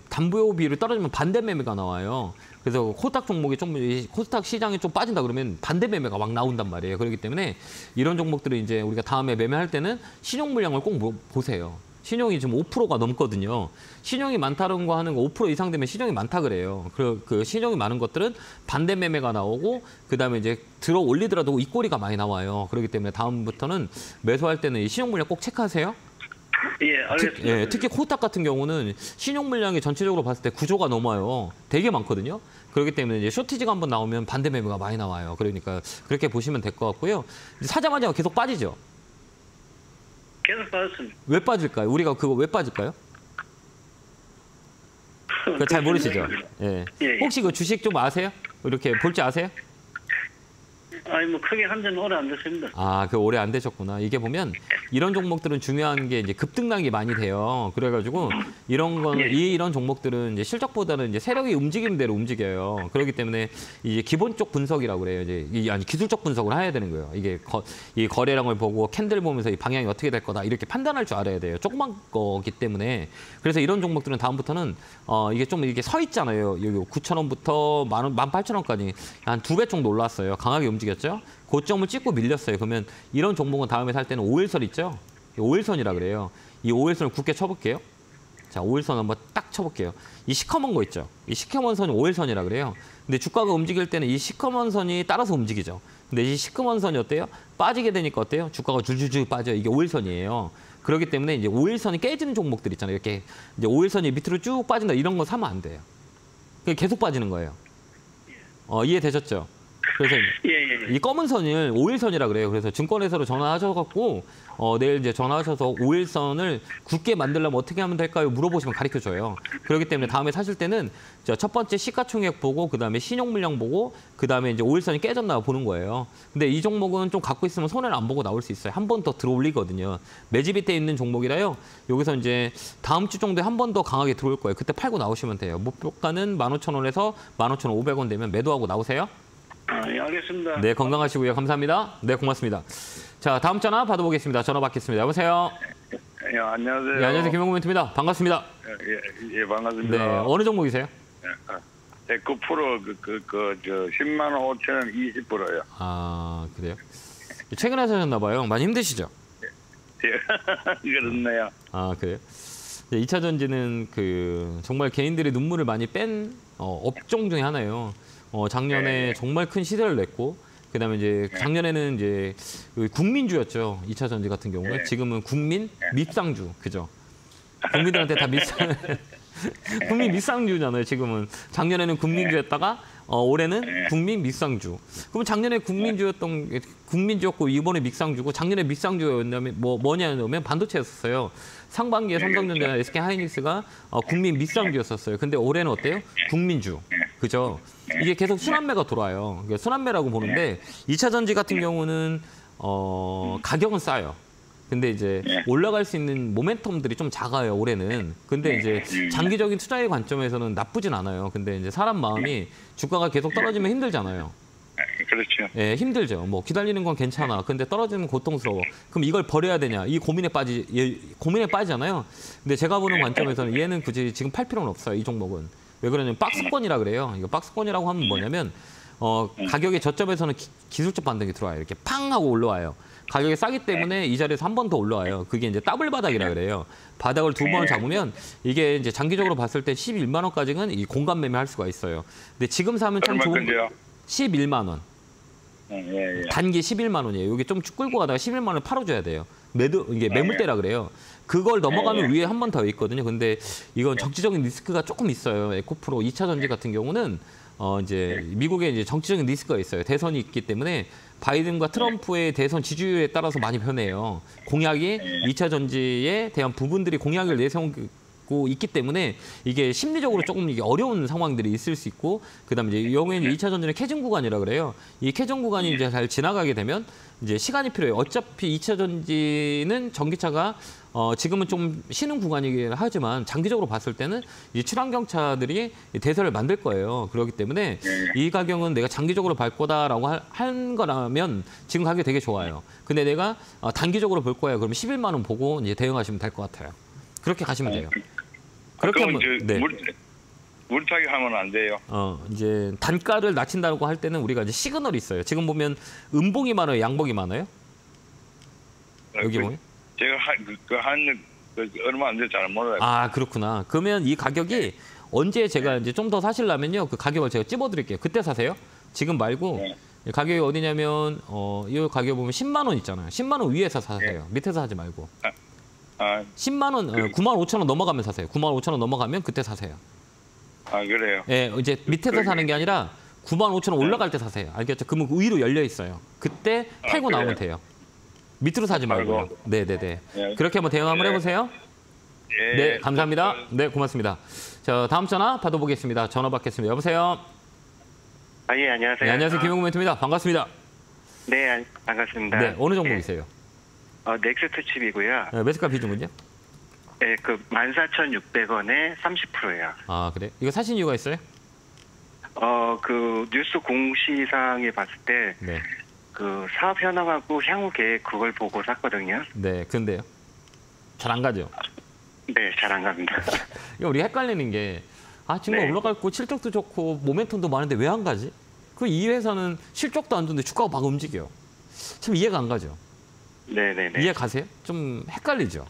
떨어지면 반대 매매가 나와요. 그래서 코스닥 종목이 좀 코스닥 시장이 좀 빠진다 그러면 반대 매매가 막 나온단 말이에요. 그렇기 때문에 이런 종목들을 이제 우리가 다음에 매매할 때는 신용 물량을 꼭 보세요. 신용이 지금 5%가 넘거든요. 신용이 많다는 거 하는 거 5% 이상 되면 신용이 많다 그래요. 그 신용이 많은 것들은 반대 매매가 나오고 그다음에 이제 들어 올리더라도 윗꼬리가 많이 나와요. 그렇기 때문에 다음부터는 매수할 때는 이 신용 물량 꼭 체크하세요. 예, 알겠습니다. 특히 코스닥 같은 경우는 신용 물량이 전체적으로 봤을 때 구조가 넘어요. 되게 많거든요. 그렇기 때문에 이제 쇼티지가 한번 나오면 반대 매매가 많이 나와요. 그러니까 그렇게 보시면 될 것 같고요. 사자마자 계속 빠지죠. 계속 빠졌습니다. 왜 빠질까요? 우리가 그거 왜 빠질까요? 그거 잘 모르시죠? 예. 예. 혹시 그 주식 좀 아세요? 이렇게 볼 줄 아세요? 아니 뭐 크게 한 지는 오래 안 됐습니다. 그 오래 안 되셨구나. 이게 보면 이런 종목들은 중요한 게 이제 급등락이 많이 돼요. 그래가지고 이런 종목들은 이제 실적보다는 이제 세력이 움직이는 대로 움직여요. 그렇기 때문에 이제 기본적 분석이라고 그래요. 이제 아니 기술적 분석을 해야 되는 거예요. 이게 이 거래량을 보고 캔들 보면서 이 방향이 어떻게 될 거다 이렇게 판단할 줄 알아야 돼요. 조그만 거기 때문에 그래서 이런 종목들은 다음부터는 이게 좀 이게 서 있잖아요. 여기 9,000원부터 18,000원까지 한 2배 정도 올랐어요. 강하게 움직였죠. 고점을 찍고 밀렸어요. 그러면 이런 종목은 다음에 살 때는 5일선 있죠? 5일선이라 그래요. 이 5일선을 굳게 쳐볼게요. 자, 5일선 한번 딱 쳐볼게요. 이 시커먼 거 있죠? 이 시커먼 선이 5일선이라 그래요. 근데 주가가 움직일 때는 이 시커먼 선이 따라서 움직이죠. 근데 이 시커먼 선이 어때요? 빠지게 되니까 어때요? 주가가 줄줄줄 빠져요. 이게 5일선이에요. 그렇기 때문에 이제 5일선이 깨지는 종목들 있잖아요. 이렇게 이제 5일선이 밑으로 쭉 빠진다. 이런 거 사면 안 돼요. 계속 빠지는 거예요. 이해되셨죠? 그래서 이 검은 선을 5일선이라 그래요. 그래서 증권회사로 전화하셔갖고 내일 이제 전화하셔서 5일선을 굳게 만들려면 어떻게 하면 될까요? 물어보시면 가르쳐줘요. 그렇기 때문에 다음에 사실 때는 첫 번째 시가총액 보고 그다음에 신용 물량 보고 그다음에 이제 5일선이 깨졌나 보는 거예요. 근데 이 종목은 좀 갖고 있으면 손해를 안 보고 나올 수 있어요. 한 번 더 들어올리거든요. 매집이 돼 있는 종목이라요. 여기서 이제 다음 주 정도에 한 번 더 강하게 들어올 거예요. 그때 팔고 나오시면 돼요. 목표가는 15,000원에서 15,500원 되면 매도하고 나오세요. 예, 알겠습니다. 네, 건강하시고요. 감사합니다. 네, 고맙습니다. 자, 다음 전화 받아보겠습니다. 전화 받겠습니다. 여보세요. 예, 안녕하세요. 네, 안녕하세요. 김영구 멘토입니다. 반갑습니다. 예, 반갑습니다. 네, 어느 종목이세요? 109% 10만 5천 원 20%요. 그래요? 최근에 사셨나 봐요. 많이 힘드시죠? 예, 그렇네요. 그래요? 2차 전지는 정말 개인들이 눈물을 많이 뺀 업종 중에 하나예요. 작년에 정말 큰 시세를 냈고, 그다음에 이제 작년에는 이제 국민주였죠. 2차 전지 같은 경우는 지금은 국민 밉상주, 그죠? 국민들한테 다 국민 밉상주잖아요. 지금은 작년에는 국민주였다가 올해는 국민 밉상주. 그럼 작년에 국민주였고 이번에 밉상주고 작년에 밉상주였냐면 뭐냐면 반도체였었어요. 상반기에 삼성전자나 SK하이닉스가 국민 밉상주였었어요. 근데 올해는 어때요? 국민주. 그죠? 이게 계속 순환매가 돌아요. 순환매라고 보는데 2차 전지 같은 경우는 가격은 싸요. 근데 이제 올라갈 수 있는 모멘텀들이 좀 작아요, 올해는. 근데 이제 장기적인 투자의 관점에서는 나쁘진 않아요. 근데 이제 사람 마음이 주가가 계속 떨어지면 힘들잖아요. 그렇죠. 예, 힘들죠. 뭐 기다리는 건 괜찮아. 근데 떨어지면 고통스러워. 그럼 이걸 버려야 되냐? 이 고민에 빠지잖아요. 근데 제가 보는 관점에서는 얘는 굳이 지금 팔 필요는 없어요, 이 종목은. 왜 그러냐면 박스권이라 그래요. 이거 박스권이라고 하면 뭐냐면 가격의 저점에서는 기술적 반등이 들어와요. 이렇게 팡 하고 올라와요. 가격이 싸기 때문에 이 자리에서 한 번 더 올라와요. 그게 이제 더블 바닥이라 그래요. 바닥을 두 번 잡으면 이게 이제 장기적으로 봤을 때 11만 원까지는 이 공간 매매할 수가 있어요. 근데 지금 사면 참 좋은 거. 11만 원. 예. 단기 11만 원이에요. 여기 좀 쭉 끌고 가다가 11만 원을 팔아줘야 돼요. 이게 매물대라 그래요. 그걸 넘어가면 위에 한 번 더 있거든요. 근데 이건 정치적인 리스크가 조금 있어요. 에코프로 2차 전지 같은 경우는 이제 미국에 이제 정치적인 리스크가 있어요. 대선이 있기 때문에 바이든과 트럼프의 대선 지지율에 따라서 많이 변해요. 공약이 2차 전지에 대한 부분들이 공약을 내세우고 있기 때문에 이게 심리적으로 조금 이게 어려운 상황들이 있을 수 있고, 그다음에 이제 이 경우에는 2차 전지는 캐증 구간이라 그래요. 이 캐증 구간이 이제 잘 지나가게 되면 이제 시간이 필요해요. 어차피 2차 전지는 전기차가 지금은 좀 쉬는 구간이긴 하지만 장기적으로 봤을 때는 이 친환경차들이 대세를 만들 거예요. 그렇기 때문에 이 가격은 내가 장기적으로 볼 거다라고 한 거라면 지금 가격이 되게 좋아요. 근데 내가 단기적으로 볼 거야. 그러면 11만 원 보고 이제 대응하시면 될 것 같아요. 그렇게 가시면 돼요. 그렇게 하면 물타기 하면 안 돼요. 이제 단가를 낮춘다고 할 때는 우리가 이제 시그널이 있어요. 지금 보면 음봉이 많아요, 양봉이 많아요? 여기 보면? 제가 얼마 안 돼서 잘 몰라요. 아, 그렇구나. 그러면 이 가격이 언제 제가 이제 좀 더 사시려면요, 그 가격을 제가 찝어드릴게요. 그때 사세요. 지금 말고 가격이 어디냐면 이 가격 보면 10만 원 있잖아요. 10만 원 위에서 사세요. 밑에서 사지 말고. 10만 원, 9만 5천 원 넘어가면 사세요. 9만 5천 원 넘어가면 그때 사세요. 아, 그래요? 예, 이제 밑에서 사는 게 아니라 9만 5천 원 올라갈 때 사세요. 알겠죠? 그러면 위로 열려 있어요. 그때 팔고 나오면 돼요. 밑으로 사지 말고요. 네네네. 그렇게 한번 대응 한번 해보세요. 네, 감사합니다. 네, 고맙습니다. 자, 다음 전화 받아보겠습니다. 전화 받겠습니다. 여보세요? 예, 안녕하세요. 네, 안녕하세요. 김용구 멘토입니다. 반갑습니다. 네, 반갑습니다. 네, 어느 종목이세요? 넥스트 칩이고요. 네, 매수가 비중은요? 네, 그 14,600원에 30%예요. 아, 그래? 이거 사신 이유가 있어요? 그 뉴스 공시상에 봤을 때 네. 그 사업 현황하고 향후 계획 그걸 보고 샀거든요. 네, 근데요? 잘 안 가죠? 네, 잘 안 갑니다. 이거 우리 헷갈리는 게, 지금 올라갔고 실적도 좋고 모멘텀도 많은데 왜 안 가지? 그 이 회사는 실적도 안 좋은데 주가가 막 움직여. 참 이해가 안 가죠? 네네네. 이해 가세요? 좀 헷갈리죠?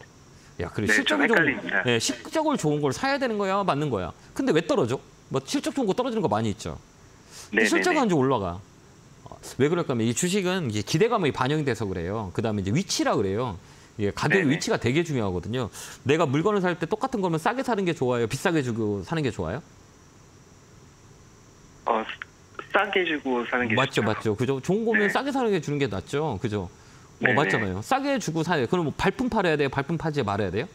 야, 그래 네, 실적이 좀 좋은, 헷갈립니다. 네, 실적을 좋은 걸 사야 되는 거야, 맞는 거야. 근데 왜 떨어져? 뭐 실적 좋은 거 떨어지는 거 많이 있죠. 근데 실적이 안 좋아 올라가. 왜 그럴까 하면 이 주식은 이제 기대감이 반영이 돼서 그래요. 그다음에 이제 위치라 그래요. 이게 가격 위치가 되게 중요하거든요. 내가 물건을 살 때 똑같은 거면 싸게 사는 게 좋아요? 비싸게 주고 사는 게 좋아요? 싸게 주고 사는 게 맞죠, 좋죠. 맞죠. 그죠? 좋은 거면 싸게 사는 게 주는 게 낫죠. 그죠? 맞잖아요. 싸게 주고 사야 돼요. 그럼 뭐 발품 팔아야 돼요? 발품 팔지 말아야 돼요?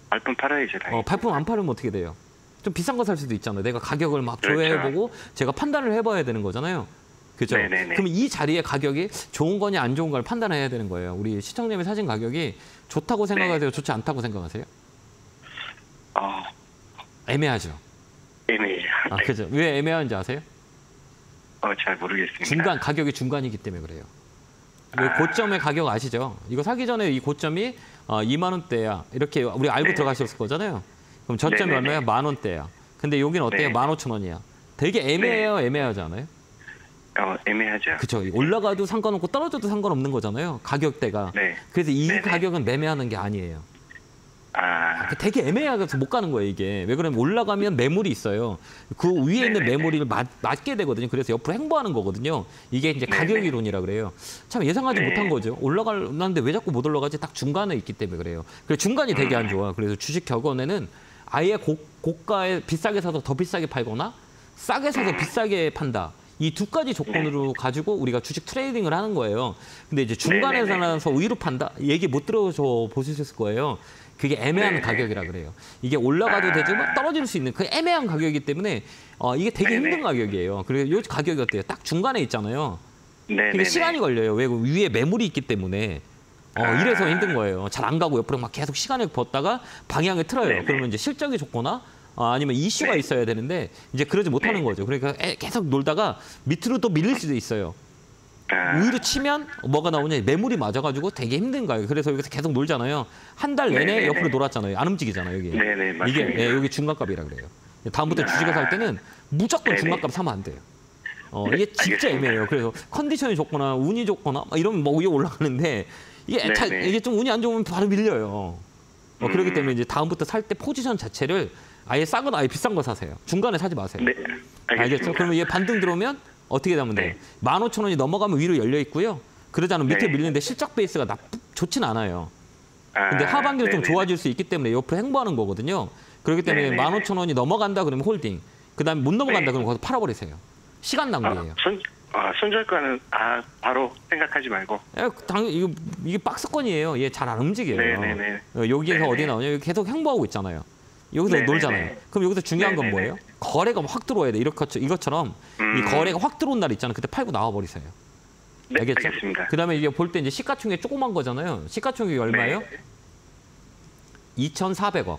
발품 팔아야죠, 당연히. 발품 안 팔으면 어떻게 돼요? 좀 비싼 거 살 수도 있잖아요. 내가 가격을 막 그렇죠. 조회해보고 제가 판단을 해봐야 되는 거잖아요. 그죠? 네네네. 그럼 이 자리에 가격이 좋은 거냐 안 좋은 걸 판단해야 되는 거예요. 우리 시청님이 사신 가격이 좋다고 생각하세요? 좋지 않다고 생각하세요? 애매하죠? 애매해요. 그죠? 왜 애매한지 아세요? 잘 모르겠습니다. 중간, 가격이 중간이기 때문에 그래요. 고점의 가격 아시죠? 이거 사기 전에 이 고점이 2만 원대야. 이렇게 우리 알고 들어가셨을 거잖아요. 그럼 저점이 얼마야? 1만 원대야. 근데 여기는 어때요? 15,000원이야. 되게 애매해요? 애매하지 않아요? 애매하죠. 그렇죠. 올라가도 상관없고 떨어져도 상관없는 거잖아요. 가격대가. 그래서 이 가격은 매매하는 게 아니에요. 되게 애매해서 못 가는 거예요, 이게. 왜 그러면 올라가면 매물이 있어요. 그 위에 있는 매물을 맞게 되거든요. 그래서 옆으로 행보하는 거거든요. 이게 이제 가격 이론이라 그래요. 참 예상하지 못한 거죠. 올라가는데 왜 자꾸 못 올라가지? 딱 중간에 있기 때문에 그래요. 그래서 중간이 되게 안 좋아. 그래서 주식 격언에는 아예 고가에 비싸게 사서 더 비싸게 팔거나 싸게 사서 비싸게 판다. 이 두 가지 조건으로 가지고 우리가 주식 트레이딩을 하는 거예요. 근데 이제 중간에서 나서 위로 판다? 얘기 못 들어서 보셨을 거예요. 그게 애매한 가격이라 그래요. 이게 올라가도 되지만 떨어질 수 있는 그 애매한 가격이기 때문에 이게 되게 힘든 가격이에요. 그리고 이 가격이 어때요? 딱 중간에 있잖아요. 그러니까 시간이 걸려요. 왜 위에 매물이 있기 때문에. 이래서 힘든 거예요. 잘 안 가고 옆으로 막 계속 시간을 걷다가 방향을 틀어요. 그러면 이제 실적이 좋거나 아니면 이슈가 있어야 되는데 이제 그러지 못하는 거죠. 그러니까 계속 놀다가 밑으로 또 밀릴 수도 있어요. 위로 치면 뭐가 나오냐? 매물이 맞아가지고 되게 힘든 거예요. 그래서 여기서 계속 놀잖아요. 한 달 내내 옆으로 놀았잖아요. 안 움직이잖아요. 여기. 이게 여기 중간값이라 그래요. 다음부터 주식을 살 때는 무조건 중간값 사면 안 돼요. 이게 진짜 애매해요. 그래서 컨디션이 좋거나 운이 좋거나 이러면 뭐 위에 올라가는데 이게 좀 운이 안 좋으면 바로 밀려요. 그렇기 때문에 이제 다음부터 살 때 포지션 자체를 아예 싸거나 아예 비싼 거 사세요. 중간에 사지 마세요. 알겠죠? 그러면 얘 반등 들어오면 어떻게 되면 돼요? 15,000원이 넘어가면 위로 열려 있고요. 그러지 않으면 밑에 네. 밀리는데 실적 베이스가 좋진 않아요. 근데 하반기로 좀 좋아질 수 있기 때문에 옆으로 행보하는 거거든요. 그렇기 때문에 네네네. 15,000원이 넘어간다 그러면 홀딩. 그다음에 못 넘어간다 네. 그러면 거기서 팔아버리세요. 시간 낭비예요. 손절가는 바로 생각하지 말고. 이게 박스권이에요. 얘 잘 안 움직여요. 네네네. 여기에서 네네. 어디 나오냐? 여기 계속 행보하고 있잖아요. 여기서 네네네. 놀잖아요. 그럼 여기서 중요한 건 네네네. 뭐예요? 거래가 확 들어와야 돼. 이것처럼 이 거래가 확 들어온 날 있잖아요. 그때 팔고 나와버리세요. 네, 알겠죠? 알겠습니다. 그다음에 이게 볼 때 이제 시가총액 조그만 거잖아요. 시가총액이 얼마예요? 네. 2,400억.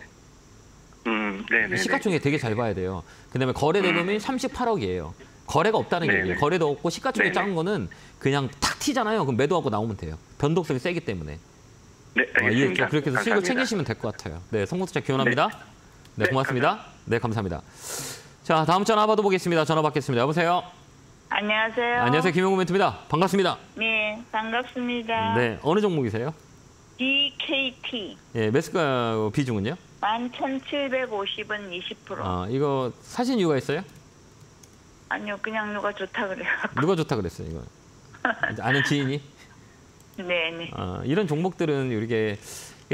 네네. 시가총액 되게 잘 봐야 돼요. 그다음에 거래 대금이 38억이에요. 거래가 없다는 네네. 얘기예요. 거래도 없고 시가총액 네네. 작은 거는 그냥 탁 튀잖아요. 그럼 매도하고 나오면 돼요. 변동성이 세기 때문에. 네, 알겠습니다. 그렇게 해서 수익을 감사합니다. 챙기시면 될 것 같아요. 네, 성공투자 기원합니다. 네, 네, 고맙습니다. 네, 감사합니다. 자, 다음 전화 받아보겠습니다. 전화 받겠습니다. 여보세요. 안녕하세요. 안녕하세요. 김용구 멘트입니다. 반갑습니다. 네, 반갑습니다. 네, 어느 종목이세요? DKT 예, 매수가 비중은요? 11,750원 20%. 이거 사신 이유가 있어요? 아니요, 그냥 누가 좋다 그래요. 누가 좋다 그랬어요, 이거? 아는 지인이? 네네. 이런 종목들은 이게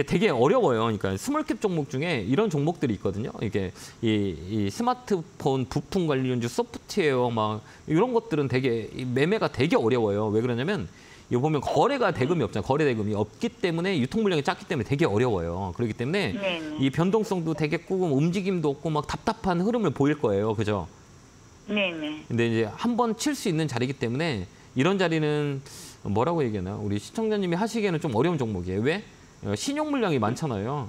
되게 어려워요. 그러니까 스몰캡 종목 중에 이런 종목들이 있거든요. 이게 이 스마트폰 부품 관련주 소프트웨어 막 이런 것들은 되게 매매가 되게 어려워요. 왜 그러냐면 이거 보면 거래가 대금이 없잖아요. 거래 대금이 없기 때문에 유통 물량이 작기 때문에 되게 어려워요. 그렇기 때문에 네네. 이 변동성도 되게 꾸고 움직임도 없고 막 답답한 흐름을 보일 거예요. 그죠? 네네. 근데 이제 한 번 칠 수 있는 자리이기 때문에 이런 자리는 뭐라고 얘기하나? 우리 시청자님이 하시기에는 좀 어려운 종목이에요. 왜? 신용 물량이 많잖아요.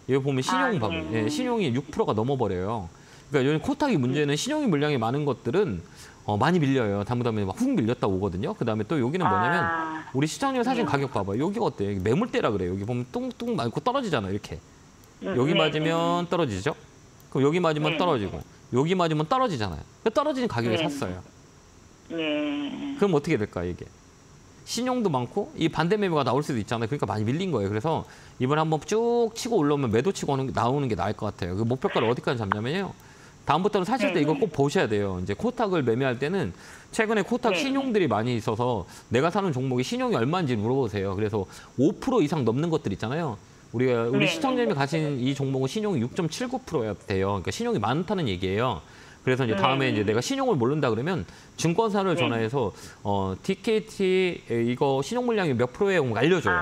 여기 보면 신용 봐봐요. 예, 신용이 6%가 넘어버려요. 그러니까 요즘 코딱이 문제는 신용이 물량이 많은 것들은 많이 밀려요. 잘못하면 막 훅 밀렸다 오거든요. 그다음에 또 여기는 뭐냐면 우리 시장님 사진 가격 봐봐요. 여기가 어때요? 여기 매물대라 그래요. 여기 보면 뚱뚱 맞고 떨어지잖아요. 이렇게. 여기 맞으면 떨어지죠? 그럼 여기 맞으면 떨어지고 여기 맞으면 떨어지잖아요. 떨어지는 가격에 샀어요. 네. 그럼 어떻게 될까 이게? 신용도 많고 이 반대 매매가 나올 수도 있잖아요. 그러니까 많이 밀린 거예요. 그래서 이번에 한번 쭉 치고 올라오면 매도 치고 나오는 게 나을 것 같아요. 그 목표가를 어디까지 잡냐면요. 다음부터는 사실 때 이거 꼭 보셔야 돼요. 이제 코탁을 매매할 때는 최근에 코탁 신용들이 많이 있어서 내가 사는 종목이 신용이 얼마인지 물어보세요. 그래서 5% 이상 넘는 것들 있잖아요. 우리 시청자님이 가신 이 종목은 신용이 6.79%야 돼요. 그러니까 신용이 많다는 얘기예요. 그래서 이제 다음에 이제 내가 신용을 모른다 그러면 증권사를 전화해서 DKT 이거 신용 물량이 몇 프로에 알려줘요.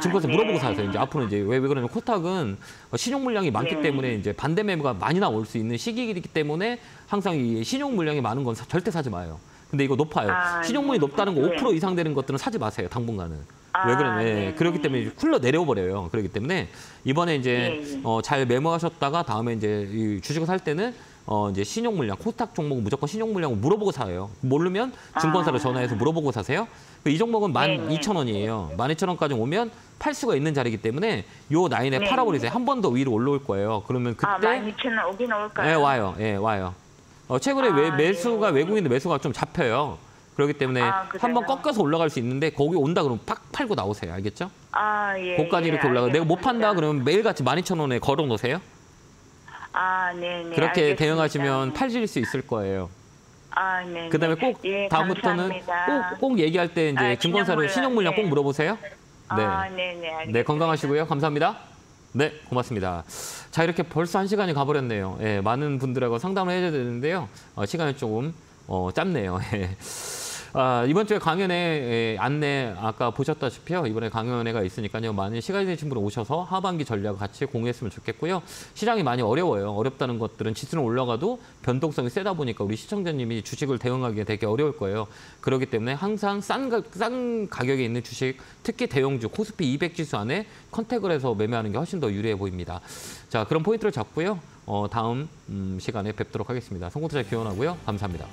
증권사 물어보고 사세요. 이제 앞으로 이제 왜 그러냐면 코탁은 신용 물량이 많기 때문에 이제 반대 매매가 많이 나올 수 있는 시기이기 때문에 항상 이 신용 물량이 많은 건 절대 사지 마요. 근데 이거 높아요. 신용물이 높다는 거 5% 이상 되는 것들은 사지 마세요. 당분간은. 왜 그러냐면 그렇기 때문에 흘러 내려버려요. 그렇기 때문에 이번에 이제 잘 메모하셨다가 다음에 이제 이 주식을 살 때는 이제 신용 물량, 코탁 종목은 무조건 신용 물량을 물어보고 사요. 모르면 증권사로 전화해서 물어보고 사세요. 이 종목은 12,000원이에요. 12,000원까지 오면 팔 수가 있는 자리이기 때문에 요 라인에 팔아버리세요. 한 번 더 위로 올라올 거예요. 그러면 그때 12,000원 오긴 올까요? 네, 와요. 예, 와요. 최근에 매수가 외국인들 매수가 좀 잡혀요. 그렇기 때문에 한번 꺾여서 올라갈 수 있는데 거기 온다 그러면 팍 팔고 나오세요. 알겠죠? 예. 고가는 이렇게 올라가. 내가 못 판다 그러면 매일같이 12,000원에 걸어 놓으세요. 네네. 그렇게 알겠습니다. 대응하시면 팔릴 수 있을 거예요. 네네. 그다음에 꼭 다음부터는 꼭 얘기할 때 이제 증권사로 신용 물량 꼭 물어보세요. 네. 네네. 알겠습니다. 네, 건강하시고요. 감사합니다. 네, 고맙습니다. 자, 이렇게 벌써 1시간이 가버렸네요. 예, 많은 분들하고 상담을 해야 되는데요. 시간이 조금 짧네요. 이번 주에 강연회 안내 아까 보셨다시피요. 이번에 강연회가 있으니까요. 많은 시간이 되신 분 오셔서 하반기 전략 같이 공유했으면 좋겠고요. 시장이 많이 어려워요. 어렵다는 것들은 지수는 올라가도 변동성이 세다 보니까 우리 시청자님이 주식을 대응하기가 되게 어려울 거예요. 그렇기 때문에 항상 싼 가격에 있는 주식, 특히 대형주, 코스피 200 지수 안에 컨택을 해서 매매하는 게 훨씬 더 유리해 보입니다. 자, 그런 포인트를 잡고요. 다음 시간에 뵙도록 하겠습니다. 성공투자 기원하고요. 감사합니다.